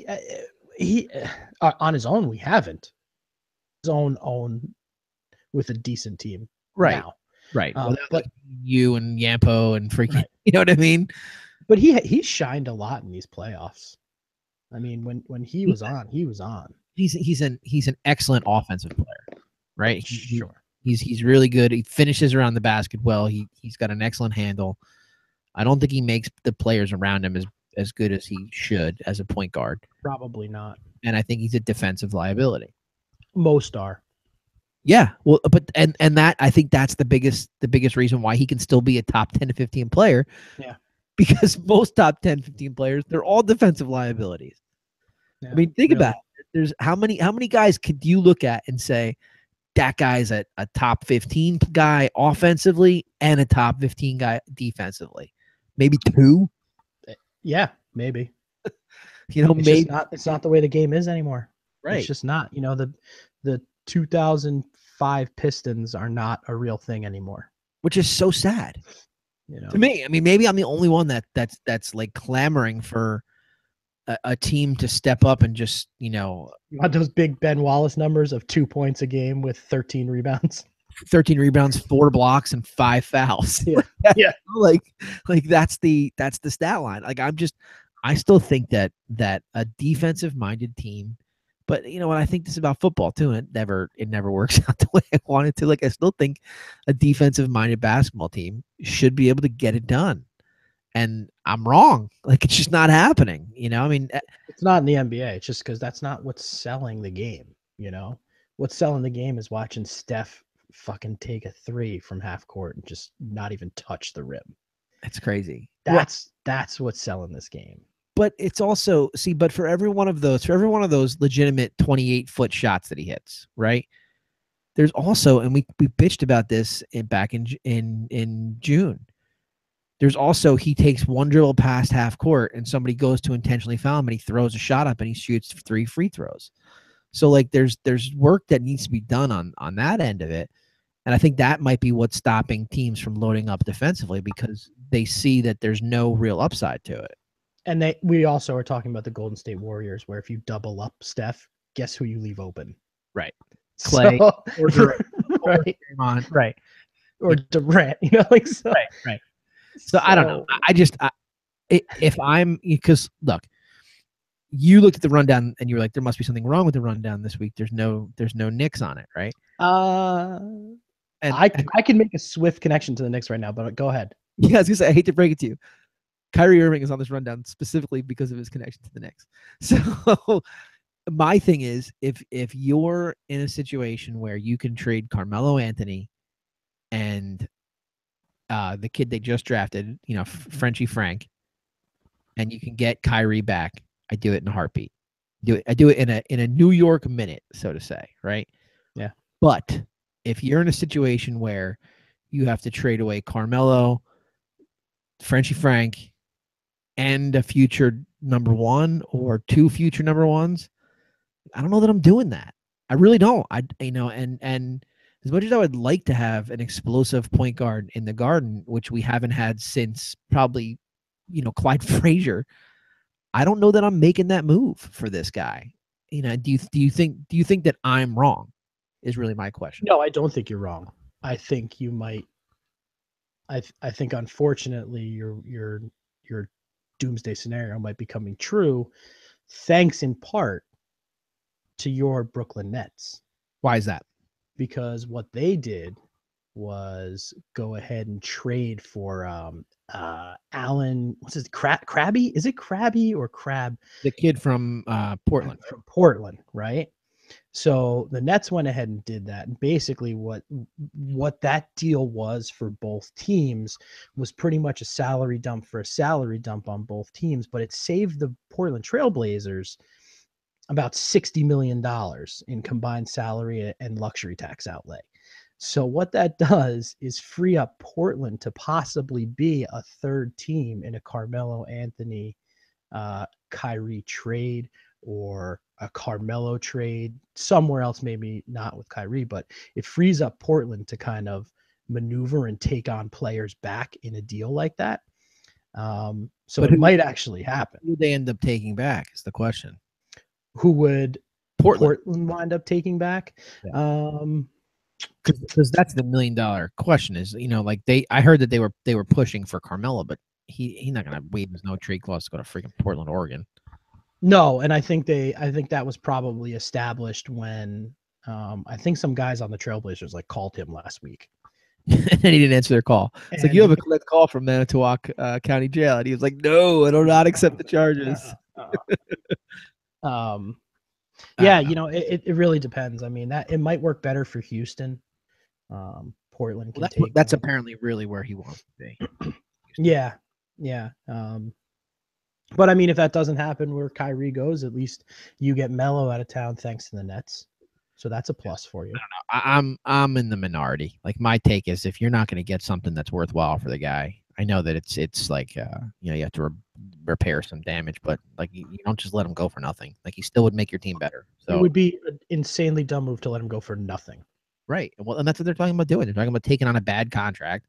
[SPEAKER 5] He on his own, we haven't. His own with a decent team now.
[SPEAKER 3] Right.
[SPEAKER 5] But
[SPEAKER 3] like you and Yampo and freaking,
[SPEAKER 5] Right.
[SPEAKER 3] you know what I mean?
[SPEAKER 5] But he shined a lot in these playoffs. I mean, when he was on, he was on.
[SPEAKER 3] He's an excellent offensive player, right?
[SPEAKER 5] Sure.
[SPEAKER 3] He's really good. He finishes around the basket well. He's got an excellent handle. I don't think he makes the players around him as good as he should as a point guard.
[SPEAKER 5] Probably not.
[SPEAKER 3] And I think he's a defensive liability.
[SPEAKER 5] Most are.
[SPEAKER 3] Yeah. Well, but and that, I think that's the biggest reason why he can still be a top 10 to 15 player.
[SPEAKER 5] Yeah.
[SPEAKER 3] Because most top 10, 15 players, they're all defensive liabilities.
[SPEAKER 5] Yeah,
[SPEAKER 3] I mean, think about it. There's how many guys could you look at and say that guy's a top 15 guy offensively and a top 15 guy defensively? Maybe two.
[SPEAKER 5] Yeah, maybe.
[SPEAKER 3] You know,
[SPEAKER 5] It's
[SPEAKER 3] maybe
[SPEAKER 5] just it's not the way the game is anymore.
[SPEAKER 3] right.
[SPEAKER 5] It's just not. You know, the 2005 Pistons are not a real thing anymore.
[SPEAKER 3] Which is so sad.
[SPEAKER 5] You know,
[SPEAKER 3] To me, I mean, maybe I'm the only one that's like clamoring for a team to step up and just, you know,
[SPEAKER 5] you want those big Ben Wallace numbers of 2 points a game with 13 rebounds.
[SPEAKER 3] 13 rebounds, 4 blocks, and 5 fouls.
[SPEAKER 5] Yeah. Yeah.
[SPEAKER 3] like that's the stat line. Like I still think that a defensive minded team, but you know what, I think this about football too, and it never works out the way I want it to. Like I still think a defensive minded basketball team should be able to get it done. And I'm wrong. Like it's just not happening. You know, I mean,
[SPEAKER 5] It's not in the NBA. It's just because that's not what's selling the game. You know, what's selling the game is watching Steph fucking take a 3 from half court and just not even touch the rim.
[SPEAKER 3] it's crazy.
[SPEAKER 5] That's what's selling this game.
[SPEAKER 3] But it's also, but for every one of those legitimate 28-foot shots that he hits, right? There's also, and we bitched about this back in June. There's also, he takes one dribble past half court and somebody goes to intentionally foul him and he throws a shot up and he shoots 3 free throws. So like there's work that needs to be done on that end of it. And I think that might be what's stopping teams from loading up defensively, because they see that there's no real upside to it.
[SPEAKER 5] And we also are talking about the Golden State Warriors, where if you double up Steph, guess who you leave open?
[SPEAKER 3] Right. Clay or Durant.
[SPEAKER 5] Right.
[SPEAKER 3] Draymond, right.
[SPEAKER 5] Or Durant, you know, like so.
[SPEAKER 3] Right. So I don't know. If I'm, because look, you looked at the rundown and you were like, there must be something wrong with the rundown this week. There's no Knicks on it, right?
[SPEAKER 5] And I can make a swift connection to the Knicks right now, but go ahead.
[SPEAKER 3] Yeah, I was gonna say, I hate to break it to you, Kyrie Irving is on this rundown specifically because of his connection to the Knicks. So my thing is, if you're in a situation where you can trade Carmelo Anthony and the kid they just drafted, you know, Frenchie Frank, and you can get Kyrie back, I do it in a heartbeat. I do it in a New York minute, so to say, right?
[SPEAKER 5] Yeah.
[SPEAKER 3] But if you're in a situation where you have to trade away Carmelo, Frenchie Frank, and a future number 1 or 2 future number 1s, I don't know that I'm doing that. I really don't. And as much as I would like to have an explosive point guard in the Garden, which we haven't had since probably, you know, Clyde Frazier, I don't know that I'm making that move for this guy. You know, do you think that I'm wrong? Is really my question.
[SPEAKER 5] No, I don't think you're wrong. I think you might. I think unfortunately your doomsday scenario might be coming true, thanks in part to your Brooklyn Nets.
[SPEAKER 3] Why is that?
[SPEAKER 5] Because what they did was go ahead and trade for Allen. What's his Crabby? Is it Crabby or Crab?
[SPEAKER 3] The kid from Portland.
[SPEAKER 5] From Portland, right? So the Nets went ahead and did that. And basically what that deal was for both teams was pretty much a salary dump for a salary dump on both teams, but it saved the Portland Trailblazers about $60 million in combined salary and luxury tax outlay. So what that does is free up Portland to possibly be a third team in a Carmelo Anthony, Kyrie trade, or a Carmelo trade somewhere else, maybe not with Kyrie, but it frees up Portland to kind of maneuver and take on players back in a deal like that. So
[SPEAKER 3] But
[SPEAKER 5] it might actually happen.
[SPEAKER 3] Who they end up taking back is the question.
[SPEAKER 5] Who would
[SPEAKER 3] Portland.
[SPEAKER 5] Portland wind up taking back?
[SPEAKER 3] Because that's the $1 million question is, like I heard that they were pushing for Carmelo, but he's not going to waive his no trade clause to go to freaking Portland, Oregon.
[SPEAKER 5] No, and I think that was probably established when I think some guys on the Trailblazers called him last week.
[SPEAKER 3] And he didn't answer their call. It's like, you have a collect call from Manitowoc County Jail. And he was like, no, I do not accept the charges.
[SPEAKER 5] Yeah, it really depends. I mean, that it might work better for Houston. Portland can take
[SPEAKER 3] that's
[SPEAKER 5] him.
[SPEAKER 3] apparently really where he wants to be.
[SPEAKER 5] Yeah. But I mean, if that doesn't happen where Kyrie goes, at least you get Melo out of town thanks to the Nets. So that's a plus for you.
[SPEAKER 3] I don't know. I'm in the minority. Like, my take is, if you're not going to get something that's worthwhile for the guy, I know that it's like you have to repair some damage, but you don't just let him go for nothing. Like, he still would make your team better. So
[SPEAKER 5] it would be an insanely dumb move to let him go for nothing.
[SPEAKER 3] Right. Well, and that's what they're talking about doing. They're talking about taking on a bad contract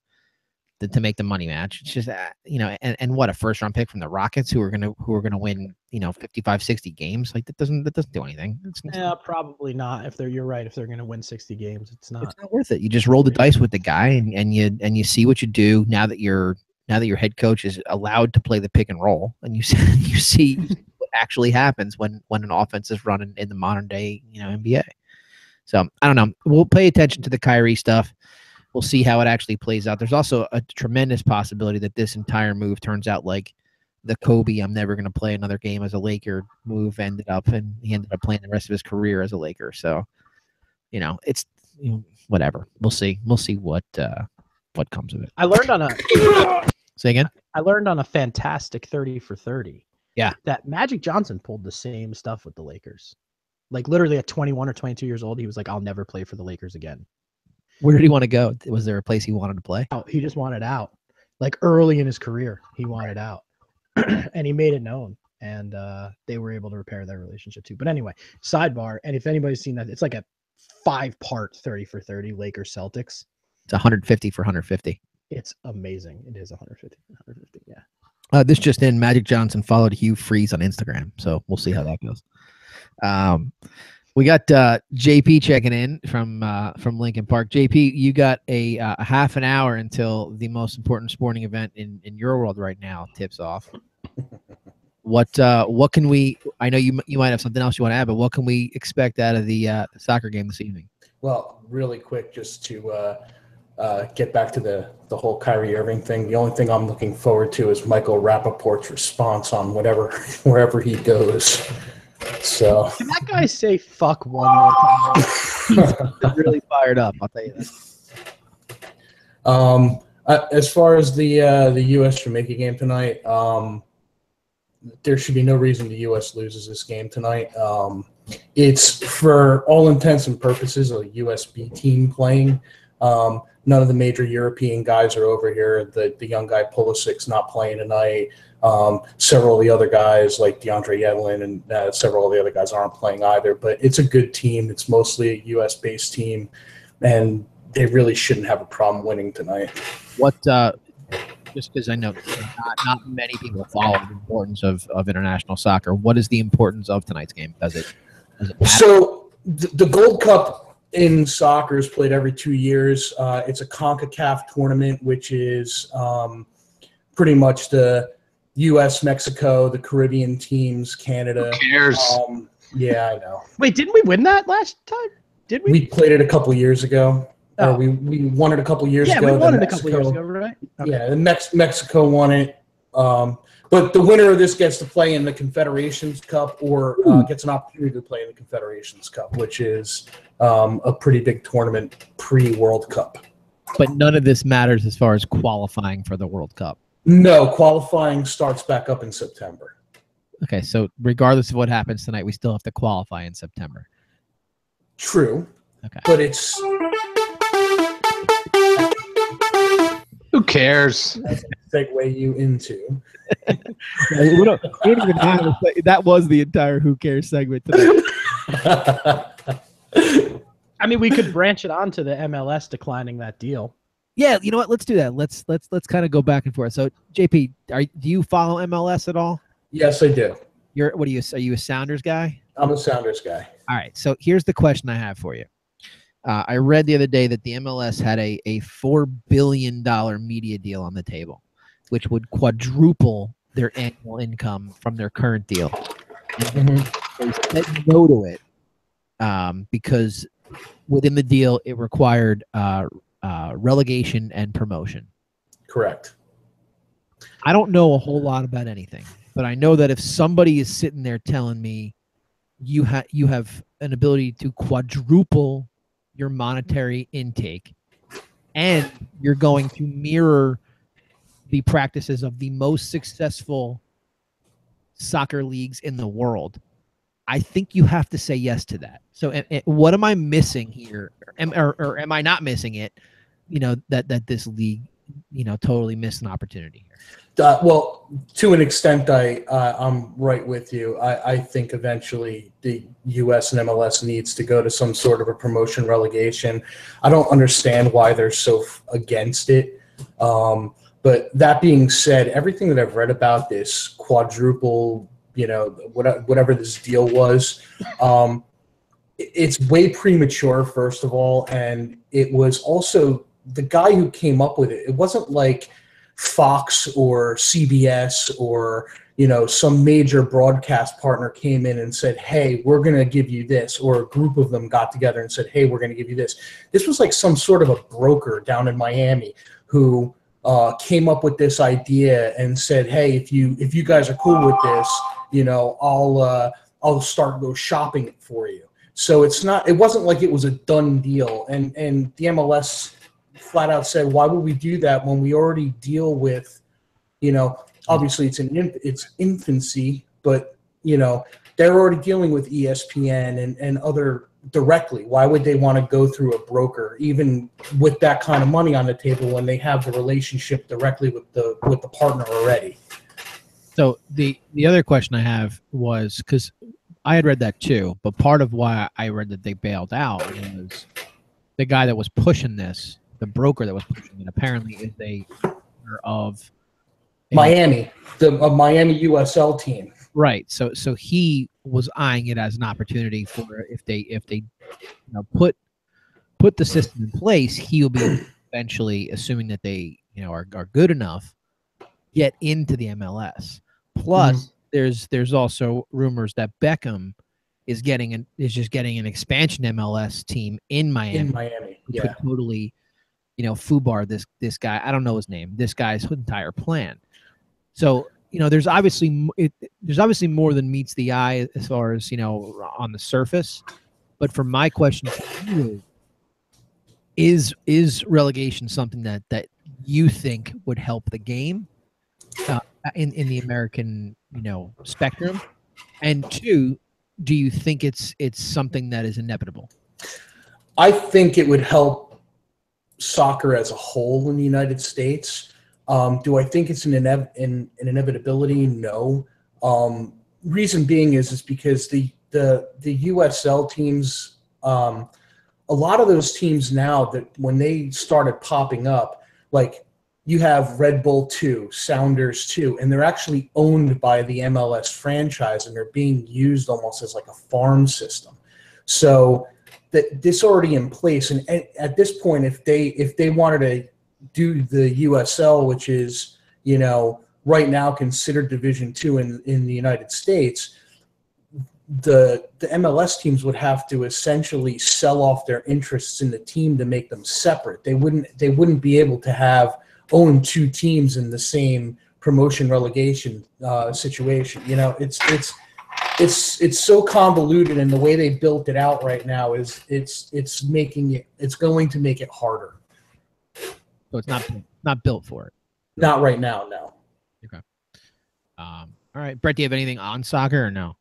[SPEAKER 3] to make the money match. It's just and what, a first round pick from the Rockets who are gonna win 55, 60 games. Like, that doesn't do anything.
[SPEAKER 5] Yeah, probably not. You're right. If they're gonna win 60 games, it's not
[SPEAKER 3] worth it. You just roll the dice with the guy and you see what you do now that your head coach is allowed to play the pick and roll, and you see what actually happens when an offense is running in the modern day NBA. So I don't know. We'll pay attention to the Kyrie stuff. We'll see how it actually plays out. There's also a tremendous possibility that this entire move turns out like the Kobe "I'm never going to play another game as a Laker" move ended up, and he ended up playing the rest of his career as a Laker. So, it's whatever. We'll see. We'll see what comes of it.
[SPEAKER 5] I learned on a
[SPEAKER 3] Say again.
[SPEAKER 5] I learned on a fantastic 30 for 30.
[SPEAKER 3] Yeah.
[SPEAKER 5] That Magic Johnson pulled the same stuff with the Lakers. Like, literally at 21 or 22 years old, he was like, "I'll never play for the Lakers again."
[SPEAKER 3] Where did he want to go? Was there a place he wanted to play?
[SPEAKER 5] Oh, he just wanted out. Like, early in his career, he wanted out. And he made it known. And they were able to repair their relationship too. But anyway, sidebar. And if anybody's seen that, it's like a 5-part 30 for 30 Lakers Celtics.
[SPEAKER 3] It's 150 for 150.
[SPEAKER 5] It's amazing. It is 150 for 150. Yeah.
[SPEAKER 3] This just in: Magic Johnson followed Hugh Freeze on Instagram. So we'll see how that goes. We got JP checking in from Lincoln Park. JP, you got a half an hour until the most important sporting event in your world right now tips off. What can we? I know you might have something else you want to add, but what can we expect out of the soccer game this evening?
[SPEAKER 7] Well, really quick, just to get back to the whole Kyrie Irving thing. The only thing I'm looking forward to is Michael Rappaport's response on wherever he goes. So
[SPEAKER 5] can that guy say fuck one more time?
[SPEAKER 3] He's really fired up, I'll tell you
[SPEAKER 7] that. As far as the U.S. Jamaica game tonight, there should be no reason the U.S. loses this game tonight. It's, for all intents and purposes, a USB team playing. None of the major European guys are over here. The young guy Pulisic's not playing tonight. Several of the other guys, like DeAndre Yedlin and several of the other guys, aren't playing either. But it's a good team. It's mostly a U.S.-based team, and they really shouldn't have a problem winning tonight.
[SPEAKER 3] What? Just because I know not many people follow the importance of international soccer. What is the importance of tonight's game? Does it matter?
[SPEAKER 7] So the Gold Cup in soccer is played every 2 years. It's a CONCACAF tournament, which is pretty much the U.S., Mexico, the Caribbean teams, Canada.
[SPEAKER 1] Who cares?
[SPEAKER 7] Yeah, I know.
[SPEAKER 5] Wait, didn't we win that last time? Did we?
[SPEAKER 7] We played it a couple years ago.
[SPEAKER 5] Oh.
[SPEAKER 7] We won it a couple years ago.
[SPEAKER 5] Yeah, we won
[SPEAKER 7] then
[SPEAKER 5] it a couple years ago, right? Okay.
[SPEAKER 7] Yeah, the Mexico won it. But the winner of this gets to play in the Confederations Cup or gets an opportunity to play in the Confederations Cup, which is a pretty big tournament pre-World Cup.
[SPEAKER 3] But none of this matters as far as qualifying for the World Cup.
[SPEAKER 7] No, qualifying starts back up in September.
[SPEAKER 3] Okay, so regardless of what happens tonight, we still have to qualify in September.
[SPEAKER 7] True.
[SPEAKER 3] Okay.
[SPEAKER 7] But it's...
[SPEAKER 1] Who cares?
[SPEAKER 7] Segue you into.
[SPEAKER 3] we don't even have that was the entire "Who Cares" segment today.
[SPEAKER 5] I mean, we could branch it on to the MLS declining that deal.
[SPEAKER 3] Yeah, you know what? Let's do that. Let's kind of go back and forth. So, JP, do you follow MLS at all?
[SPEAKER 7] Yes, I do.
[SPEAKER 3] Are you a Sounders guy?
[SPEAKER 7] I'm a Sounders guy.
[SPEAKER 3] All right. So here's the question I have for you. I read the other day that the MLS had a $4 billion media deal on the table, which would quadruple their annual income from their current deal. And they said no to it because within the deal it required relegation and promotion.
[SPEAKER 7] Correct.
[SPEAKER 3] I don't know a whole lot about anything, but I know that if somebody is sitting there telling me you have an ability to quadruple your monetary intake and you're going to mirror the practices of the most successful soccer leagues in the world, I think you have to say yes to that. So what am I missing here? Or am I not missing it? You know, that this league, you know, totally missed an opportunity here.
[SPEAKER 7] Well, to an extent, I'm right with you. I think eventually the U.S. and MLS needs to go to some sort of a promotion relegation. I don't understand why they're so against it. But that being said, everything that I've read about this quadruple, you know, whatever this deal was, it's way premature, first of all. And it was also the guy who came up with it. It wasn't like Fox or CBS or, you know, some major broadcast partner came in and said, hey, we're going to give you this, or a group of them got together and said, hey, we're going to give you this. This was like some sort of a broker down in Miami who came up with this idea and said, hey, if you guys are cool with this, you know, I'll start go shopping it for you. So it wasn't like it was a done deal. And the MLS flat out said, why would we do that when we already deal with, you know, obviously it's infancy, but, you know, they're already dealing with ESPN and other directly. Why would they want to go through a broker, even with that kind of money on the table, when they have the relationship directly with the partner already?
[SPEAKER 3] So the other question I have was, because I had read that too, but part of why I read that they bailed out was the guy that was pushing this, the broker that was pushing it, apparently is a of
[SPEAKER 7] Miami, the Miami USL team.
[SPEAKER 3] Right. So he was eyeing it as an opportunity for if they you know, put the system in place, he'll be eventually, assuming that they, you know, are good enough, get into the MLS. Plus, there's also rumors that Beckham is just getting an expansion MLS team in Miami. Which would totally, you know, FUBAR this guy. I don't know his name. This guy's entire plan. So, you know, there's obviously more than meets the eye as far as, you know, on the surface. But for my question to you is relegation something that you think would help the game in the American, you know, spectrum? And two, do you think it's something that is inevitable?
[SPEAKER 7] I think it would help soccer as a whole in the United States. Do I think it's an inevitability? No. Reason being is because the USL teams, a lot of those teams now, that when they started popping up, like you have Red Bull 2, Sounders 2, and they're actually owned by the MLS franchise, and they're being used almost as like a farm system. So this already in place, and at this point, if they wanted to do the USL, which is, you know, right now considered Division II in the United States, the MLS teams would have to essentially sell off their interests in the team to make them separate. They wouldn't be able to own two teams in the same promotion relegation situation. You know, it's so convoluted, and the way they built it out right now is it's going to make it harder.
[SPEAKER 3] So it's not built for it.
[SPEAKER 7] Not right now, no.
[SPEAKER 3] Okay. All right, Brett, do you have anything on soccer or no?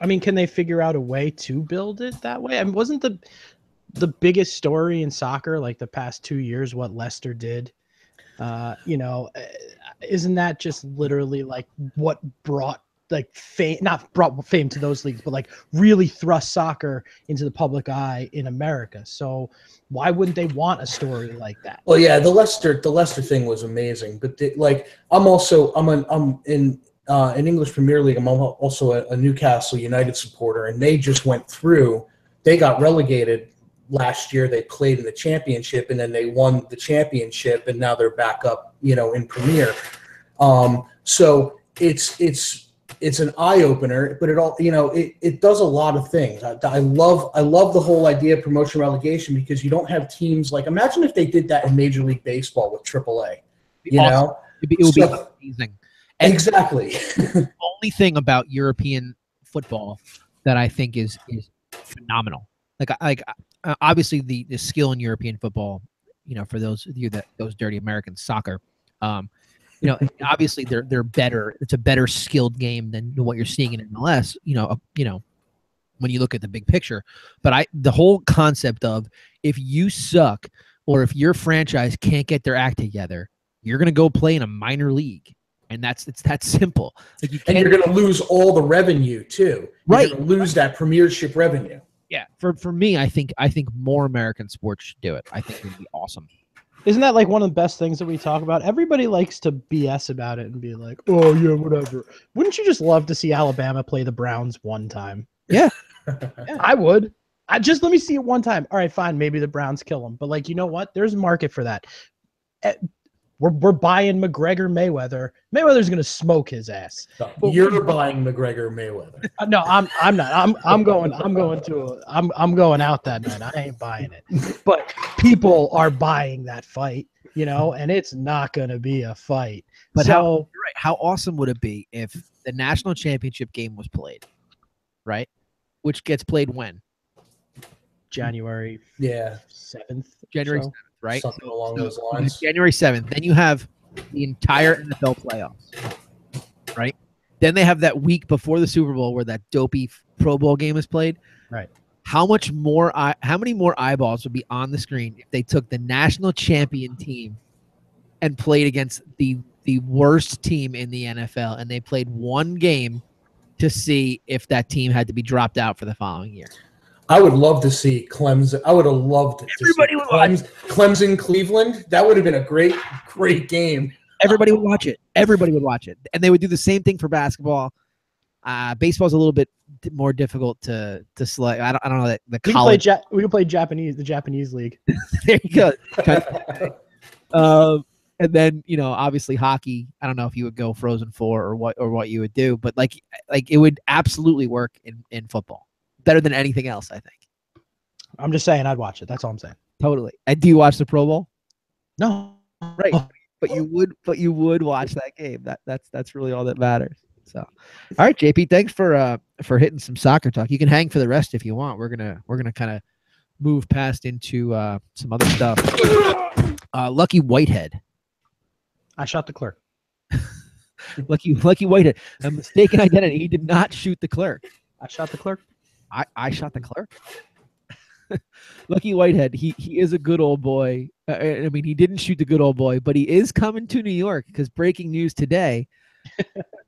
[SPEAKER 5] I mean, can they figure out a way to build it that way? I mean, wasn't the biggest story in soccer like the past 2 years what Leicester did? You know, isn't that just literally like what brought like fame, not brought fame to those leagues, but like really thrust soccer into the public eye in America. So why wouldn't they want a story like that?
[SPEAKER 7] Well, yeah, the Leicester thing was amazing, but I'm in English Premier League. I'm also a Newcastle United supporter, and they just went through. They got relegated last year. They played in the championship, and then they won the championship, and now they're back up, in Premier. So it's an eye opener, but it does a lot of things. I love the whole idea of promotion relegation, because you don't have teams like, imagine if they did that in Major League Baseball with AAA.
[SPEAKER 3] It would be amazing. And
[SPEAKER 7] exactly.
[SPEAKER 3] the only thing about European football that I think is phenomenal. Like obviously the skill in European football, for those of you that those dirty American soccer, obviously they're better. It's a better skilled game than what you're seeing in MLS. When you look at the big picture, but the whole concept of, if you suck or if your franchise can't get their act together, you're gonna go play in a minor league. And it's that simple. Like
[SPEAKER 7] and you're going to lose all the revenue too.
[SPEAKER 3] Right.
[SPEAKER 7] You're going to lose that premiership revenue.
[SPEAKER 3] Yeah. For me, I think more American sports should do it. I think it would be awesome.
[SPEAKER 5] Isn't that like one of the best things that we talk about? Everybody likes to BS about it and be like, oh yeah, whatever. Wouldn't you just love to see Alabama play the Browns one time?
[SPEAKER 3] Yeah.
[SPEAKER 5] Yeah, I would. Let me see it one time. All right, fine. Maybe the Browns kill them. But like, you know what? There's a market for that. We're buying McGregor Mayweather. Mayweather's gonna smoke his ass.
[SPEAKER 7] You're buying McGregor Mayweather.
[SPEAKER 5] No, I'm not. I'm going out that night. I ain't buying it. But people are buying that fight, and it's not gonna be a fight.
[SPEAKER 3] But how awesome would it be if the national championship game was played, right? Which gets played when?
[SPEAKER 5] January 7th.
[SPEAKER 3] January 7th, right?
[SPEAKER 7] Something along those lines.
[SPEAKER 3] January 7th. Then you have the entire NFL playoffs, right? Then they have that week before the Super Bowl where that dopey Pro Bowl game is played.
[SPEAKER 5] Right.
[SPEAKER 3] How many more eyeballs would be on the screen if they took the national champion team and played against the worst team in the NFL, and they played one game to see if that team had to be dropped out for the following year?
[SPEAKER 7] I would love to see Clemson. I would have loved to see Clemson, Cleveland. That would have been a great game.
[SPEAKER 3] Everybody would watch it. Everybody would watch it. And they would do the same thing for basketball. Baseball's a little bit more difficult to select. I don't know that the college.
[SPEAKER 5] We can play the Japanese league.
[SPEAKER 3] There you go. And then, obviously hockey. I don't know if you would go Frozen 4 or what you would do, but like it would absolutely work in football. Better than anything else, I think.
[SPEAKER 5] I'm just saying I'd watch it. That's all I'm saying.
[SPEAKER 3] Totally. And do you watch the Pro Bowl?
[SPEAKER 5] No.
[SPEAKER 3] Right. But you would watch that game. That's really all that matters. So, all right, JP, thanks for hitting some soccer talk. You can hang for the rest if you want. We're gonna kind of move past into some other stuff. Lucky Whitehead.
[SPEAKER 5] I shot the clerk.
[SPEAKER 3] Lucky Whitehead. A mistaken identity. He did not shoot the clerk.
[SPEAKER 5] I shot the clerk.
[SPEAKER 3] I shot the clerk. Lucky Whitehead. He is a good old boy. I mean, he didn't shoot the good old boy, but he is coming to New York, because breaking news today,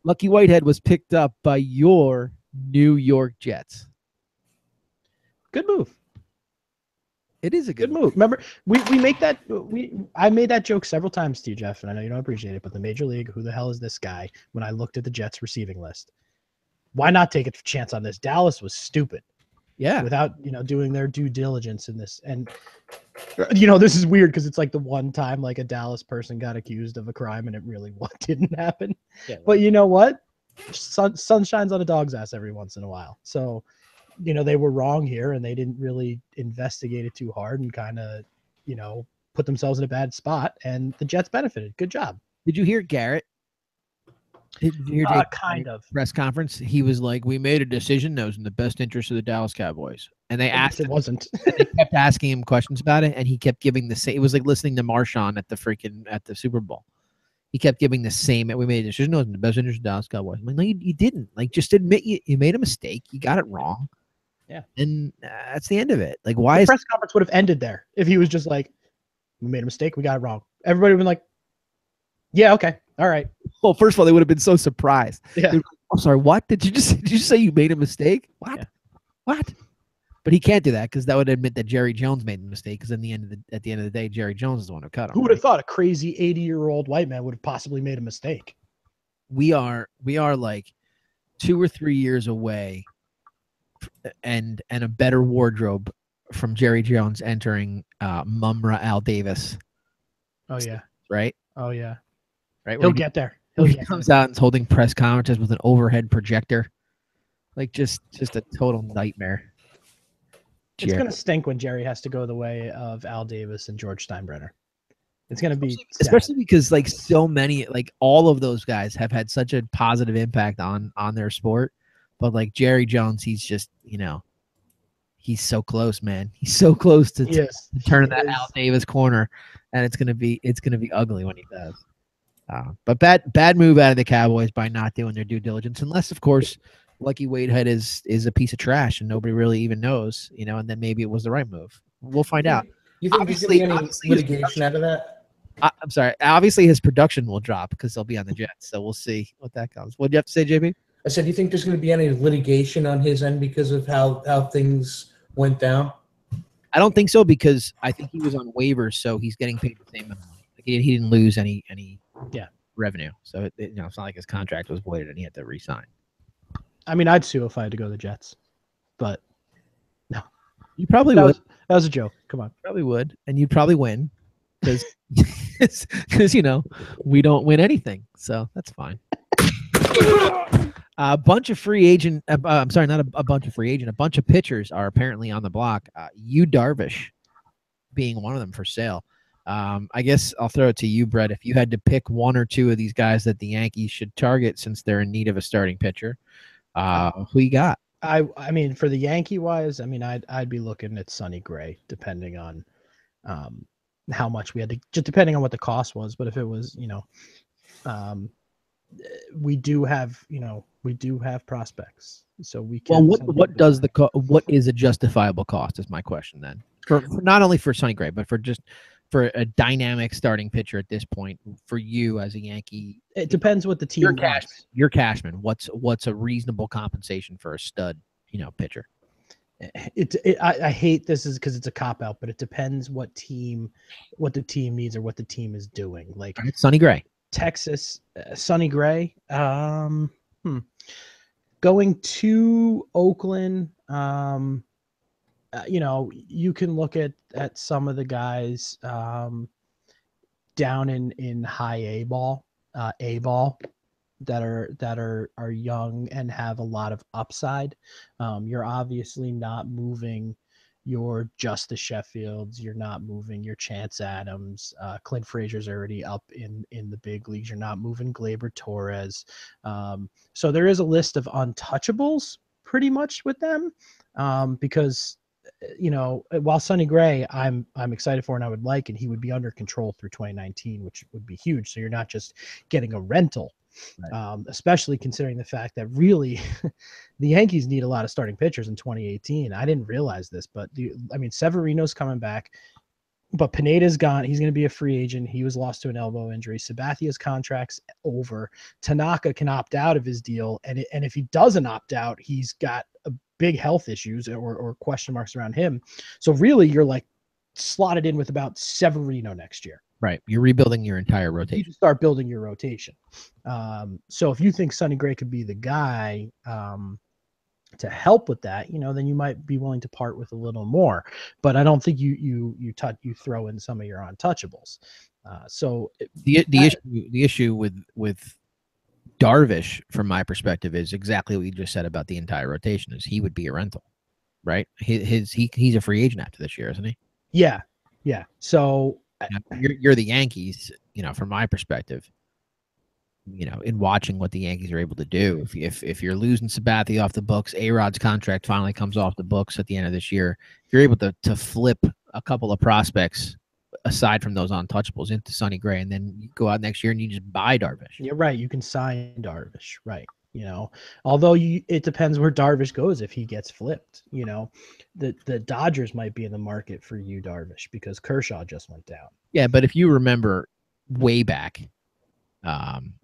[SPEAKER 3] Lucky Whitehead was picked up by your New York Jets.
[SPEAKER 5] Good move.
[SPEAKER 3] It is a good
[SPEAKER 5] move. Remember, we make that I made that joke several times to you, Jeff, and I know you don't appreciate it, but the Major League, who the hell is this guy? When I looked at the Jets receiving list, why not take a chance on this? Dallas was stupid.
[SPEAKER 3] Yeah.
[SPEAKER 5] Without, doing their due diligence in this. And, this is weird because it's like the one time like a Dallas person got accused of a crime and it really didn't happen. Yeah, but you know what? Sun shines on a dog's ass every once in a while. So, they were wrong here and they didn't really investigate it too hard and kind of, put themselves in a bad spot, and the Jets benefited. Good job.
[SPEAKER 3] Did you hear Garrett? Did you hear
[SPEAKER 5] kind of
[SPEAKER 3] press conference? He was like, "We made a decision that was in the best interest of the Dallas Cowboys," and they asked him.
[SPEAKER 5] It wasn't.
[SPEAKER 3] They kept asking him questions about it, and he kept giving the same. It was like listening to Marshawn at the Super Bowl. He kept giving the same. We made a decision that was in the best interest of the Dallas Cowboys. I'm like, no, you didn't. Like, just admit you made a mistake. You got it wrong.
[SPEAKER 5] Yeah,
[SPEAKER 3] and that's the end of it. Like, why?
[SPEAKER 5] The press conference would have ended there if he was just like, "We made a mistake. We got it wrong." Everybody would have been like, "Yeah, okay. All right."
[SPEAKER 3] Well, first of all, they would have been so surprised.
[SPEAKER 5] Yeah.
[SPEAKER 3] Like, I'm sorry. What did you just say? You made a mistake? What?
[SPEAKER 5] Yeah.
[SPEAKER 3] What? But he can't do that because that would admit that Jerry Jones made the mistake. Because at the end of the day, Jerry Jones is the one who cut him.
[SPEAKER 5] Who would have thought a crazy 80-year-old white man would have possibly made a mistake?
[SPEAKER 3] We are like 2 or 3 years away, and a better wardrobe from Jerry Jones entering Mumra Al Davis.
[SPEAKER 5] Oh yeah.
[SPEAKER 3] Right.
[SPEAKER 5] Oh yeah.
[SPEAKER 3] Right.
[SPEAKER 5] He'll get there.
[SPEAKER 3] He comes out and is holding press conferences with an overhead projector, like just a total nightmare.
[SPEAKER 5] It's going to stink when Jerry has to go the way of Al Davis and George Steinbrenner. It's going to be
[SPEAKER 3] especially because like so many, like all of those guys have had such a positive impact on their sport. But like Jerry Jones, he's just, he's so close, man. He's so close to turning that Al Davis corner, and it's gonna be ugly when he does. But bad move out of the Cowboys by not doing their due diligence, unless of course Lucky Wadehead is a piece of trash and nobody really even knows, and then maybe it was the right move. We'll find out.
[SPEAKER 7] You think there's going to be any litigation out of that?
[SPEAKER 3] I'm sorry. Obviously, his production will drop because he'll be on the Jets, so we'll see what that comes. What do you have to say, JB?
[SPEAKER 7] I said, do you think there's going to be any litigation on his end because of how things went down?
[SPEAKER 3] I don't think so because I think he was on waivers, so he's getting paid the same amount. Like he didn't lose any revenue, so it's not like his contract was voided and he had to re-sign.
[SPEAKER 5] I mean, I'd sue if I had to go to the Jets, but no.
[SPEAKER 3] You probably would.
[SPEAKER 5] That was a joke. Come on.
[SPEAKER 3] Probably would, and you'd probably win because we don't win anything, so that's fine. A bunch of free agent. I'm sorry, not a bunch of free agent. A bunch of pitchers are apparently on the block. Yu Darvish being one of them for sale. I guess I'll throw it to you, Brett. If you had to pick one or two of these guys that the Yankees should target since they're in need of a starting pitcher, who you got?
[SPEAKER 5] I mean, for the Yankee wise, I mean, I'd be looking at Sonny Gray, depending on how much we had to, just depending on what the cost was. But if it was, we do have prospects, so we can.
[SPEAKER 3] Well, what is a justifiable cost? Is my question then for not only for Sonny Gray, but for a dynamic starting pitcher at this point for you as a Yankee.
[SPEAKER 5] It depends what the team wants.
[SPEAKER 3] You're Cashman. What's a reasonable compensation for a stud, pitcher?
[SPEAKER 5] I hate this is because it's a cop out, but it depends what the team needs or what the team is doing. Like
[SPEAKER 3] Sonny Gray,
[SPEAKER 5] Texas, Sonny Gray, going to Oakland. You can look at some of the guys down in high A ball that are young and have a lot of upside. You're obviously not moving your Justice Sheffields. You're not moving your Chance Adams. Clint Frazier's already up in the big leagues. You're not moving Gleyber Torres. So there is a list of untouchables pretty much with them because while Sonny Gray, I'm excited for and I would like, and he would be under control through 2019, which would be huge. So you're not just getting a rental, right. Especially considering the fact that really the Yankees need a lot of starting pitchers in 2018. I didn't realize this, but Severino's coming back, but Pineda's gone. He's going to be a free agent. He was lost to an elbow injury. Sabathia's contract's over. Tanaka can opt out of his deal, and if he doesn't opt out, he's got big health issues or question marks around him. So really you're like slotted in with about Severino next year.
[SPEAKER 3] Right. You're rebuilding your entire rotation.
[SPEAKER 5] You start building your rotation. So if you think Sonny Gray could be the guy to help with that, then you might be willing to part with a little more, but I don't think you throw in some of your untouchables. So
[SPEAKER 3] the issue with Darvish, from my perspective, is exactly what you just said about the entire rotation. Is he would be a rental, right? He's a free agent after this year, isn't he?
[SPEAKER 5] Yeah. So
[SPEAKER 3] you're the Yankees. From my perspective, in watching what the Yankees are able to do, if you're losing Sabathia off the books, A-Rod's contract finally comes off the books at the end of this year. If you're able to flip a couple of prospects aside from those untouchables into Sonny Gray, and then you go out next year and you just buy Darvish.
[SPEAKER 5] Yeah, right. You can sign Darvish, right? Although it depends where Darvish goes if he gets flipped. The Dodgers might be in the market for Yu Darvish because Kershaw just went down.
[SPEAKER 3] Yeah, but if you remember way back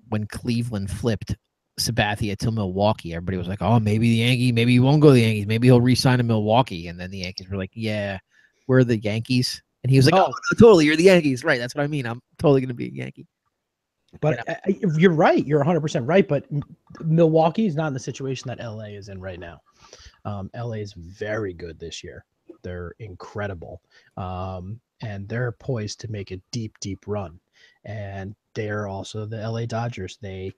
[SPEAKER 3] when Cleveland flipped Sabathia to Milwaukee, everybody was like, "Oh, maybe the Yankees, maybe he won't go to the Yankees, maybe he'll re-sign to Milwaukee." And then the Yankees were like, "Yeah, we're the Yankees," and he was like,
[SPEAKER 5] No.
[SPEAKER 3] "Oh, no, totally, you're the Yankees, right? That's what I mean. I'm totally gonna be a Yankee."
[SPEAKER 5] But you're right. You're 100% right. But Milwaukee is not in the situation that LA is in right now. LA is very good this year. They're incredible. And they're poised to make a deep, deep run. And they're also the LA Dodgers. They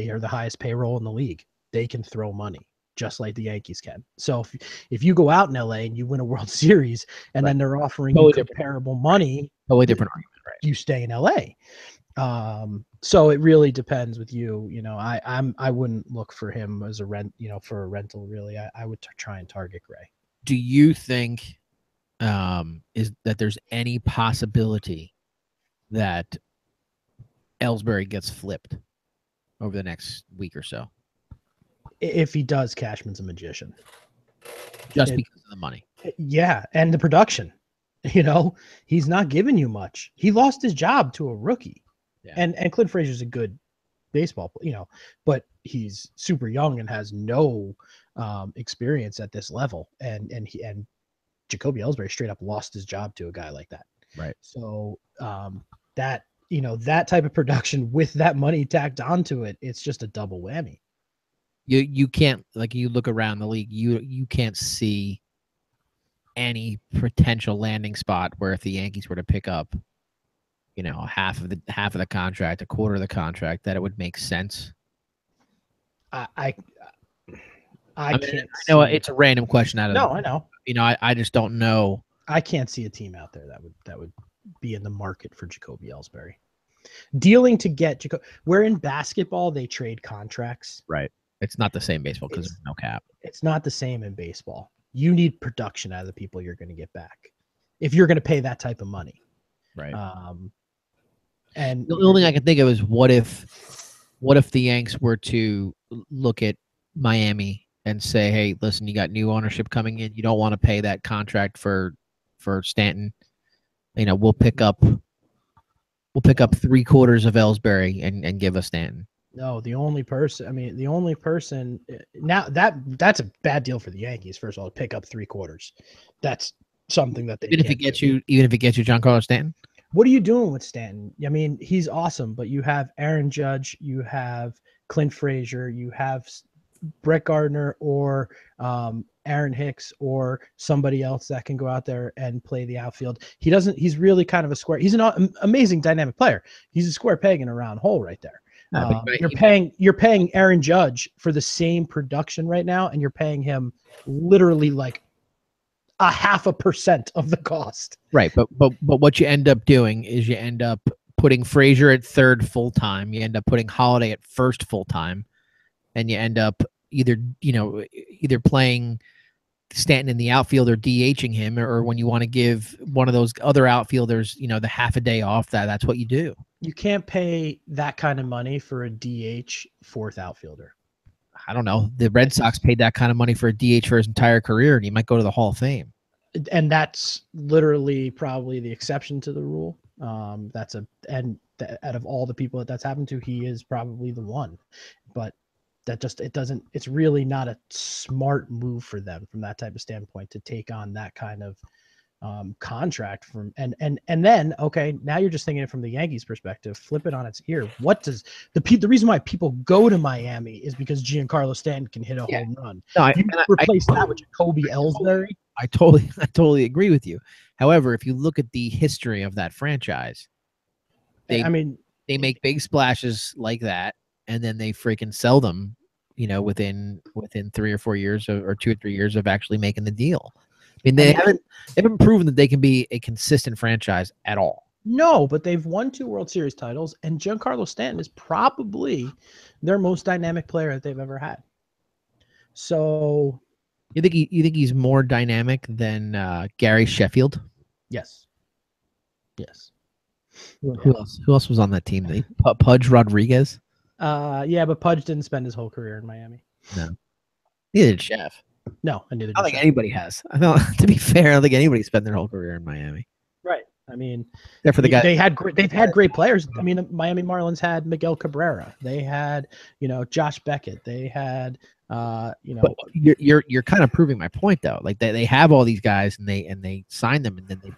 [SPEAKER 5] are the highest payroll in the league. They can throw money just like the Yankees can. So if you go out in LA and you win a World Series and then they're offering
[SPEAKER 3] Totally
[SPEAKER 5] you comparable money,
[SPEAKER 3] Totally different argument, right?
[SPEAKER 5] you stay in LA. So it really depends with you. You know, I wouldn't look for him as a rent, you know, for a rental. Really, I would try and target Gray.
[SPEAKER 3] Do you think is that there's any possibility that Ellsbury gets flipped over the next week or so?
[SPEAKER 5] If he does, Cashman's a magician.
[SPEAKER 3] Just because of the money.
[SPEAKER 5] Yeah, and the production. You know, he's not giving you much. He lost his job to a rookie.
[SPEAKER 3] Yeah.
[SPEAKER 5] And Clint Frazier's a good baseball player, you know, but he's super young and has no experience at this level. And Jacoby Ellsbury straight up lost his job to a guy like that.
[SPEAKER 3] Right.
[SPEAKER 5] So that, you know, that type of production with that money tacked onto it, it's just a double whammy.
[SPEAKER 3] You can't, like, you look around the league, you can't see any potential landing spot where if the Yankees were to pick up, you know, half of the contract, a quarter of the contract, that it would make sense.
[SPEAKER 5] I
[SPEAKER 3] can't.
[SPEAKER 5] I
[SPEAKER 3] know it's a random question out of
[SPEAKER 5] I know.
[SPEAKER 3] You know, I just don't know.
[SPEAKER 5] I can't see a team out there that would be in the market for Jacoby Ellsbury. Dealing to get Jacoby, where in basketball they trade contracts.
[SPEAKER 3] Right. It's not the same baseball because there's no cap.
[SPEAKER 5] It's not the same in baseball. You need production out of the people you're going to get back if you're going to pay that type of money.
[SPEAKER 3] Right.
[SPEAKER 5] And
[SPEAKER 3] the only thing I can think of is what if the Yanks were to look at Miami and say, "Hey, listen, you got new ownership coming in. You don't want to pay that contract for Stanton. You know, we'll pick up 3/4 of Ellsbury and give us Stanton."
[SPEAKER 5] No, the only person now that's a bad deal for the Yankees. First of all, to pick up 3/4. That's something that they
[SPEAKER 3] even if it gets you Giancarlo Stanton.
[SPEAKER 5] What are you doing with Stanton? I mean, he's awesome, but you have Aaron Judge, you have Clint Frazier, you have Brett Gardner or Aaron Hicks or somebody else that can go out there and play the outfield. He's really kind of a square. He's an amazing dynamic player. He's a square peg in a round hole right there. You're paying Aaron Judge for the same production right now, and you're paying him literally like 0.5% of the cost.
[SPEAKER 3] Right, but what you end up doing is you end up putting Frazier at third full time. You end up putting Holiday at first full time, and you end up either playing Stanton in the outfield or DHing him, or when you want to give one of those other outfielders, you know, the half a day off, that's what you do.
[SPEAKER 5] You can't pay that kind of money for a DH fourth outfielder.
[SPEAKER 3] I don't know. The Red Sox paid that kind of money for a DH for his entire career, and he might go to the Hall of Fame.
[SPEAKER 5] And that's literally probably the exception to the rule. Out of all the people that's happened to, he is probably the one. But it's really not a smart move for them from that type of standpoint to take on that kind of contract and then, okay, now you're just thinking it from the Yankees perspective. Flip it on its ear. What does the reason why people go to Miami is because Giancarlo Stanton can hit a home run.
[SPEAKER 3] No,
[SPEAKER 5] you replace that with Jacoby Ellsbury.
[SPEAKER 3] I totally agree with you. However, if you look at the history of that franchise, they make big splashes like that, and then they freaking sell them, you know, within 3 or 4 years or 2 or 3 years of actually making the deal. I mean, they haven't proven that they can be a consistent franchise at all.
[SPEAKER 5] No, but they've won 2 World Series titles, and Giancarlo Stanton is probably their most dynamic player that they've ever had. So,
[SPEAKER 3] you think he's more dynamic than Gary Sheffield?
[SPEAKER 5] Yes.
[SPEAKER 3] Who else was on that team? Pudge Rodriguez.
[SPEAKER 5] Yeah, but Pudge didn't spend his whole career in Miami.
[SPEAKER 3] No, neither did Chef.
[SPEAKER 5] No, and neither.
[SPEAKER 3] I don't think anybody has. To be fair, I don't think anybody spent their whole career in Miami.
[SPEAKER 5] Right. I mean,
[SPEAKER 3] Yeah, for the guy.
[SPEAKER 5] they've had great players. I mean, the Miami Marlins had Miguel Cabrera. They had, Josh Beckett. They had,
[SPEAKER 3] But you're kind of proving my point though. Like they have all these guys and they sign them and then they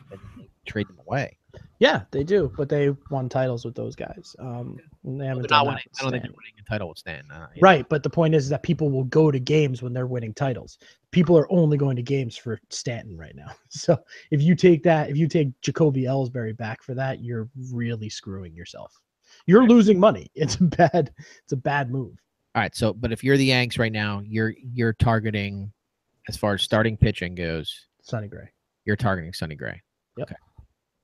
[SPEAKER 3] trade them away.
[SPEAKER 5] Yeah, they do, but they won titles with those guys. And they haven't
[SPEAKER 3] They're not
[SPEAKER 5] done that
[SPEAKER 3] winning.
[SPEAKER 5] with
[SPEAKER 3] I don't think
[SPEAKER 5] Stanton.
[SPEAKER 3] they're winning a title with Stanton.
[SPEAKER 5] Right, but the point is that people will go to games when they're winning titles. People are only going to games for Stanton right now. So if you take Jacoby Ellsbury back for that, you're really screwing yourself. You're losing money. It's a bad move.
[SPEAKER 3] All right. So, but if you're the Yanks right now, you're targeting, as far as starting pitching goes,
[SPEAKER 5] Sonny Gray.
[SPEAKER 3] You're targeting Sonny Gray.
[SPEAKER 5] Yep.
[SPEAKER 3] Okay.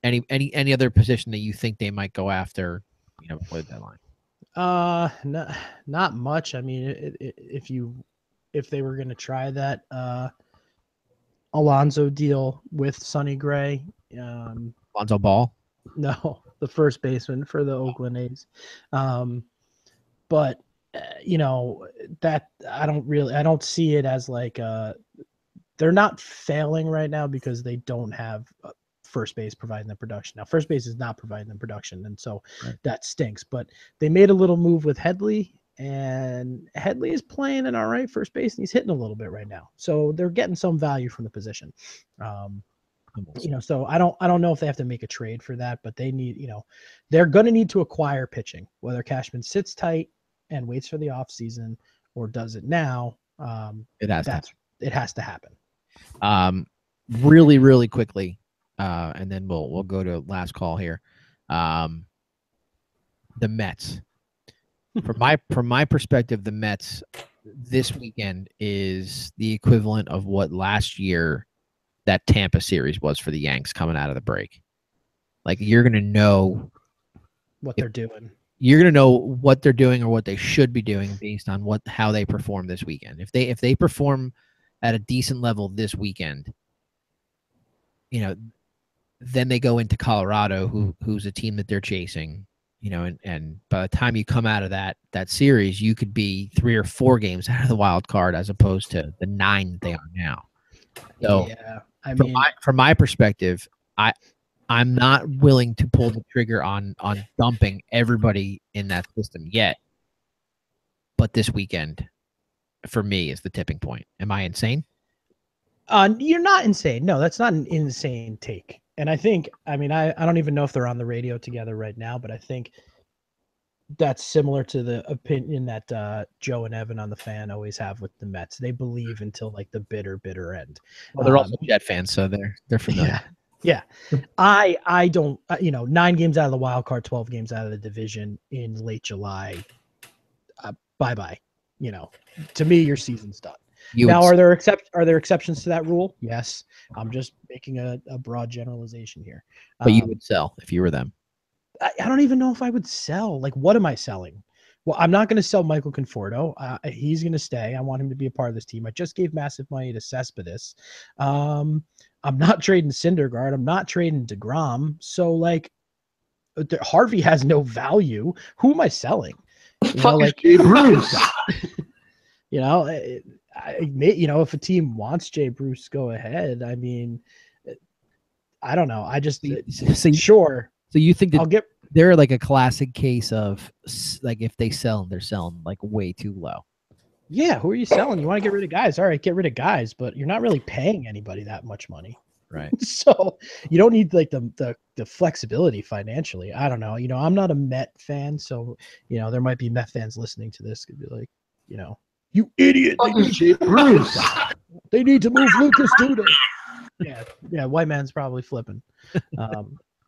[SPEAKER 3] Any other position that you think they might go after, before the deadline?
[SPEAKER 5] Not much. I mean, if they were going to try that Alonso deal with Sonny Gray,
[SPEAKER 3] Alonso Ball?
[SPEAKER 5] No, the first baseman for the Oakland A's. But that I don't see it as like they're not failing right now because they don't have first base providing the production. Now, first base is not providing the production, and so that stinks. But they made a little move with Headley, and Headley is playing an all right first base, and he's hitting a little bit right now. So they're getting some value from the position. So I don't know if they have to make a trade for that, but they need, they're going to need to acquire pitching, whether Cashman sits tight and waits for the offseason or does it now. It has to happen.
[SPEAKER 3] Really, really quickly. And then we'll go to last call here. The Mets. From my perspective, the Mets this weekend is the equivalent of what last year that Tampa series was for the Yanks coming out of the break. Like, you're gonna know
[SPEAKER 5] what they're doing.
[SPEAKER 3] You're gonna know what they're doing or what they should be doing based on how they perform this weekend. If they perform at a decent level this weekend, then they go into Colorado, who's a team that they're chasing, and by the time you come out of that series, you could be 3 or 4 games out of the wild card as opposed to the 9 that they are now. So, from my perspective, I'm not willing to pull the trigger on dumping everybody in that system yet. But this weekend, for me, is the tipping point. Am I insane?
[SPEAKER 5] You're not insane. No, that's not an insane take. And I don't even know if they're on the radio together right now, but I think that's similar to the opinion that Joe and Evan on the Fan always have with the Mets. They believe until like the bitter end.
[SPEAKER 3] Well, they're also Jet fans, so they're familiar.
[SPEAKER 5] Yeah. I don't, 9 games out of the wild card, 12 games out of the division in late July. Bye-bye. To me, your season's done. Are there exceptions to that rule? Yes. I'm just making a broad generalization here.
[SPEAKER 3] But you would sell if you were them.
[SPEAKER 5] I don't even know if I would sell. Like, what am I selling? Well, I'm not going to sell Michael Conforto. He's going to stay. I want him to be a part of this team. I just gave massive money to Cespedes. I'm not trading Syndergaard. I'm not trading DeGrom. So, like, Harvey has no value. Who am I selling?
[SPEAKER 7] Jay Bruce.
[SPEAKER 5] If a team wants Jay Bruce, go ahead. I mean, I don't know. I just sure.
[SPEAKER 3] So you think that they're like a classic case of like if they sell, they're selling like way too low.
[SPEAKER 5] Yeah, who are you selling? You want to get rid of guys? All right, get rid of guys, but you're not really paying anybody that much money.
[SPEAKER 3] Right.
[SPEAKER 5] So you don't need like the flexibility financially. I don't know. I'm not a Met fan, so there might be Met fans listening to this could be like, you idiot. They need Jay Bruce. They need to move Lucas Duda. Yeah, white man's probably flipping.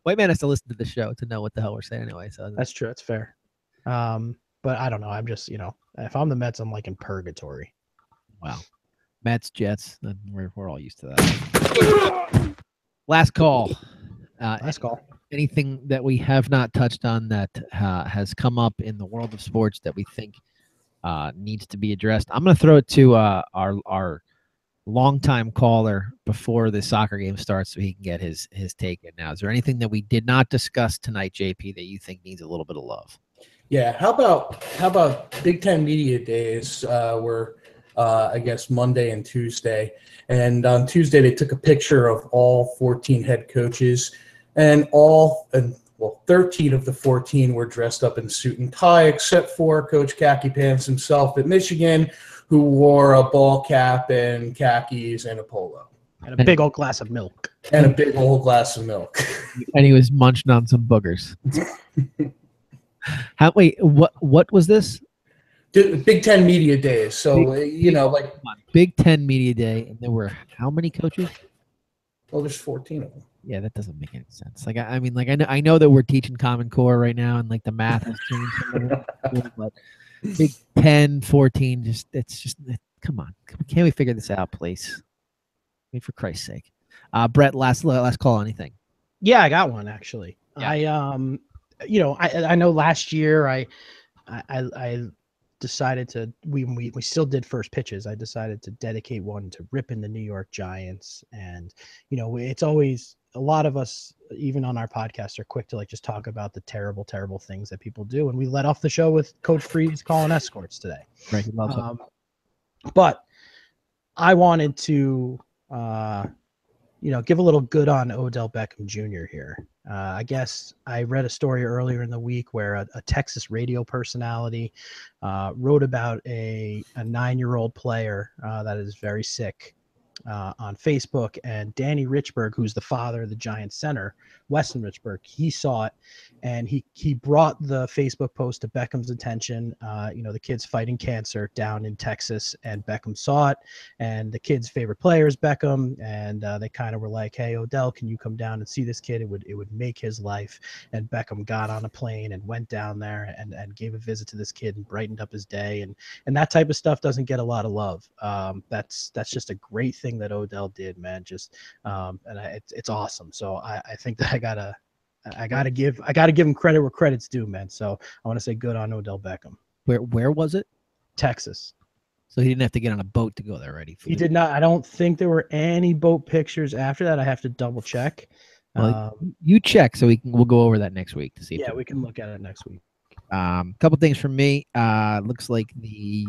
[SPEAKER 3] White man has to listen to the show to know what the hell we're saying anyway. So
[SPEAKER 5] that's true. That's fair. But I don't know. I'm just, if I'm the Mets, I'm like in purgatory.
[SPEAKER 3] Wow. Mets, Jets, we're all used to that. Last call.
[SPEAKER 5] Last call.
[SPEAKER 3] Anything that we have not touched on that has come up in the world of sports that we think needs to be addressed? I'm going to throw it to our longtime caller before the soccer game starts so he can get his take in now. Is there anything that we did not discuss tonight, JP, that you think needs a little bit of love?
[SPEAKER 7] Yeah. How about Big Ten Media Days were I guess Monday and Tuesday. And on Tuesday they took a picture of all 14 head coaches and 13 of the 14 were dressed up in suit and tie, except for Coach Khaki Pants himself at Michigan, who wore a ball cap and khakis and a polo.
[SPEAKER 5] And a big old glass of milk.
[SPEAKER 7] And a big old glass of milk.
[SPEAKER 3] And he was munching on some boogers. What was this?
[SPEAKER 7] Big Ten Media Days. So,
[SPEAKER 3] Big Ten Media Day, and there were how many coaches?
[SPEAKER 7] Well, there's 14 of them.
[SPEAKER 3] Yeah, that doesn't make any sense. I know that we're teaching Common Core right now, and the math has changed. But Big 10, 14, come on. Can't we figure this out, please? For Christ's sake. Brett, last call, anything?
[SPEAKER 5] Yeah, I got one actually.
[SPEAKER 3] Yeah.
[SPEAKER 5] I know last year I decided to we still did first pitches. I decided to dedicate one to ripping the New York Giants, and it's always a lot of us, even on our podcast, are quick to just talk about the terrible things that people do, and we let off the show with Coach Freeze calling escorts today.
[SPEAKER 3] Right, he loves it.
[SPEAKER 5] But I wanted to give a little good on Odell Beckham Jr. here. I guess I read a story earlier in the week where a Texas radio personality wrote about a 9-year-old player that is very sick on Facebook, and Danny Richburg, who's the father of the Giants center, Weston Richburg, he saw it, and he brought the Facebook post to Beckham's attention. The kid's fighting cancer down in Texas, and Beckham saw it, and the kid's favorite player is Beckham, and they kind of were like, "Hey, Odell, can you come down and see this kid? It would make his life." And Beckham got on a plane and went down there and gave a visit to this kid and brightened up his day, and that type of stuff doesn't get a lot of love. That's just a great thing that Odell did, man. It's awesome. So I think that I gotta give him credit where credit's due, man. So I want to say good on Odell Beckham.
[SPEAKER 3] Where was it?
[SPEAKER 5] Texas.
[SPEAKER 3] So he didn't have to get on a boat to go there, right?
[SPEAKER 5] He did not. I don't think there were any boat pictures after that. I have to double check.
[SPEAKER 3] Well, you check, so we'll go over that next week to see.
[SPEAKER 5] Yeah, we can look at it next week.
[SPEAKER 3] Couple things from me. Looks like the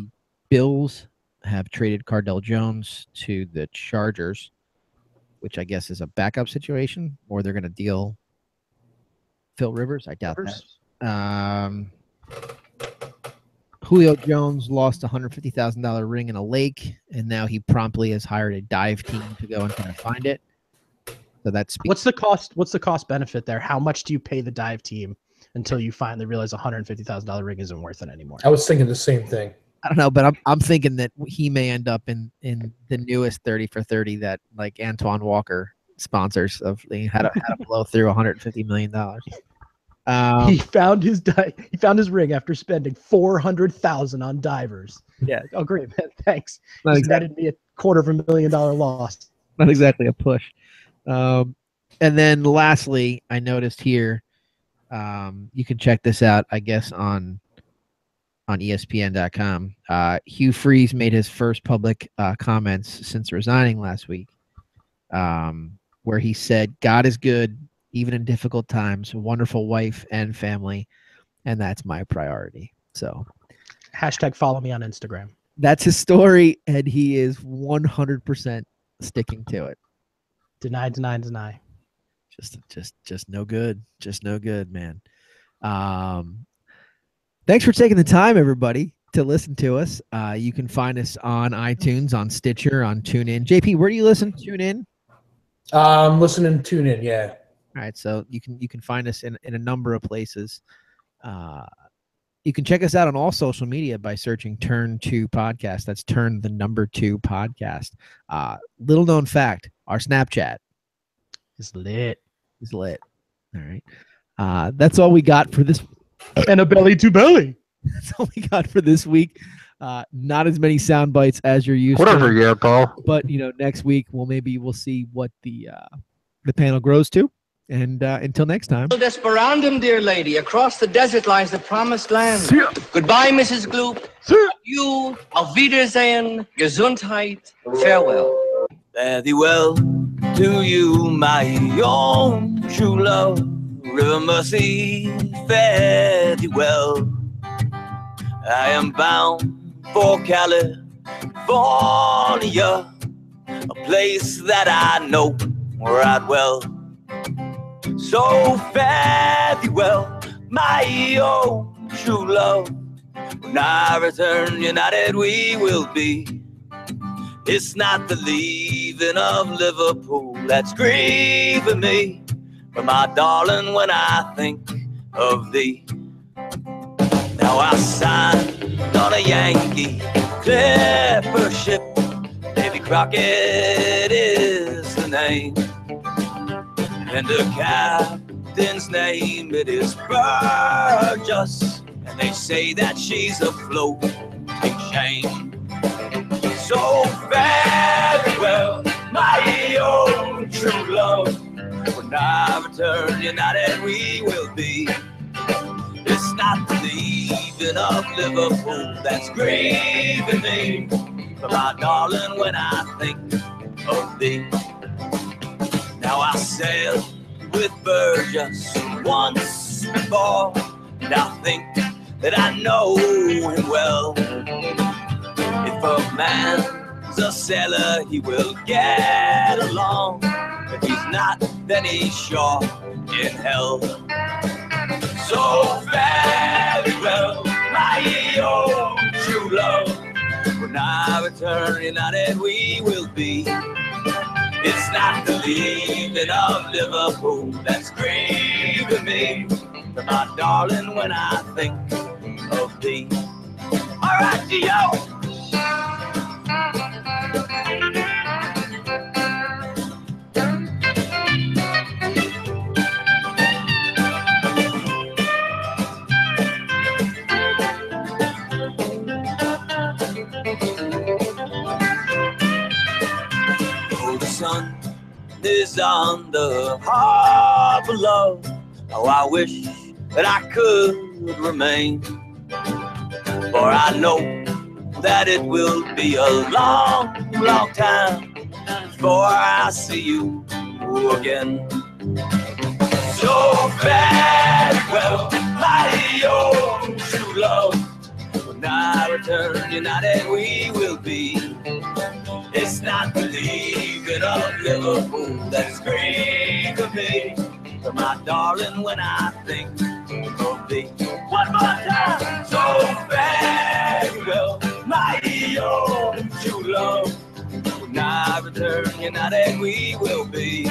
[SPEAKER 3] Bills have traded Cardell Jones to the Chargers, which I guess is a backup situation, or they're going to deal Phil Rivers. I doubt that. Julio Jones lost a $150,000 ring in a lake, and now he promptly has hired a dive team to go and kind of find it. So that's
[SPEAKER 5] what's the cost? What's the cost benefit there? How much do you pay the dive team until you finally realize a $150,000 ring isn't worth it anymore?
[SPEAKER 7] I was thinking the same thing.
[SPEAKER 3] I don't know, but I'm thinking that he may end up in the newest 30 for 30 that Antoine Walker sponsors of how to blow through $150 million.
[SPEAKER 5] He found his ring after spending $400,000 on divers.
[SPEAKER 3] Yeah.
[SPEAKER 5] Oh, great, man. Thanks.
[SPEAKER 3] Not
[SPEAKER 5] Netted me a $250,000 loss.
[SPEAKER 3] Not exactly a push. And then lastly, I noticed here, you can check this out, I guess, on ESPN.com. Hugh Freeze made his first public comments since resigning last week, where he said, "God is good, even in difficult times, wonderful wife and family, and that's my priority." So
[SPEAKER 5] # follow me on Instagram.
[SPEAKER 3] That's his story, and he is 100% sticking to it.
[SPEAKER 5] Deny.
[SPEAKER 3] Just no good. Just no good, man. Thanks for taking the time, everybody, to listen to us. You can find us on iTunes, on Stitcher, on TuneIn. JP, where do you listen? TuneIn?
[SPEAKER 7] I'm listening to TuneIn, yeah.
[SPEAKER 3] All right, so you can find us in a number of places. You can check us out on all social media by searching Turn 2 Podcast. That's Turn the number 2 Podcast. Little known fact, our Snapchat
[SPEAKER 5] is lit.
[SPEAKER 3] All right. That's all we got for this.
[SPEAKER 5] And a belly to belly.
[SPEAKER 3] That's all we got for this week. Not as many sound bites as you're used
[SPEAKER 8] to.
[SPEAKER 3] Yeah, Paul. But next week we'll see what the panel grows to. And until next time.
[SPEAKER 9] Desperandum, dear lady. Across the desert lies the promised land. Goodbye, Mrs. Gloop. You, auf Wiedersehen, Gesundheit, farewell.
[SPEAKER 2] Fare thee well to you, my own true love. River Mercy, fare thee well. I am bound for California, a place that I know right well. So fare thee well, my own true love. When I return united we will be. It's not the leaving of Liverpool that's grieving me, but my darling, when I think of thee. Now I signed on a Yankee clipper ship. Davy Crockett is the name, and the captain's name it is Burgess, and they say that she's a floating shame. So very well, my own true love. When I return united we will be. It's not the leaving of Liverpool that's grieving me, but my darling, when I think of thee. Now I sailed with Burgess once before, and I think that I know him well. If a man's a sailor, he will get along. If he's not, then he's sure in hell. So very well, my own true love. When I return united we will be. It's not the leaving of Liverpool that's grieving me, but my darling, when I think of thee. All right, Gio. Sun is on the harbor, love. Oh, I wish that I could remain, for I know that it will be a long, long time before I see you again. So farewell, my own true love. When I return united we will be. It's not the leaving of Liverpool that's grieving me, but my darling, when I think of thee. One more time. So farewell, my own true love. When I return united we will be.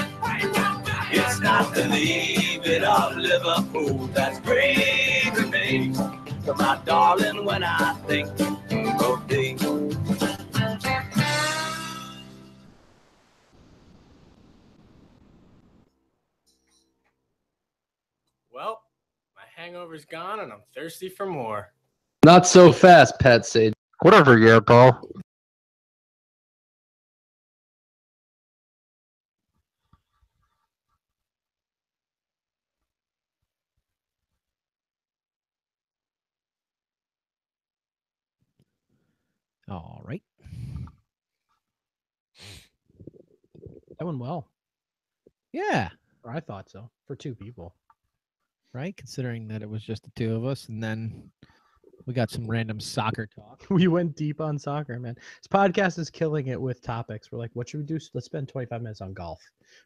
[SPEAKER 2] It's not the leaving of Liverpool that's grieving me, but my darling, when I think of thee.
[SPEAKER 8] Well, my hangover's gone and I'm thirsty for more.
[SPEAKER 10] Not so fast, Pat Sage.
[SPEAKER 11] Whatever, yeah, Paul.
[SPEAKER 3] All right.
[SPEAKER 5] That went well.
[SPEAKER 3] Yeah.
[SPEAKER 5] Or I thought so, for two people.
[SPEAKER 3] Right? Considering that it was just the two of us, and then we got some random soccer talk.
[SPEAKER 5] We went deep on soccer, man. This podcast is killing it with topics. We're like, what should we do? Let's spend 25 minutes on golf.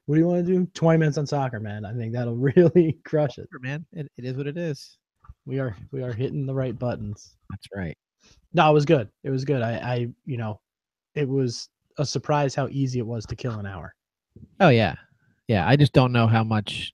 [SPEAKER 5] What do you want to do? 20 minutes on soccer, man. I think that'll really crush it.
[SPEAKER 3] Man, it is what it is.
[SPEAKER 5] We are hitting the right buttons.
[SPEAKER 3] That's right.
[SPEAKER 5] No, it was good. It was good. I it was a surprise how easy it was to kill an hour.
[SPEAKER 3] Oh yeah. Yeah, I just don't know how much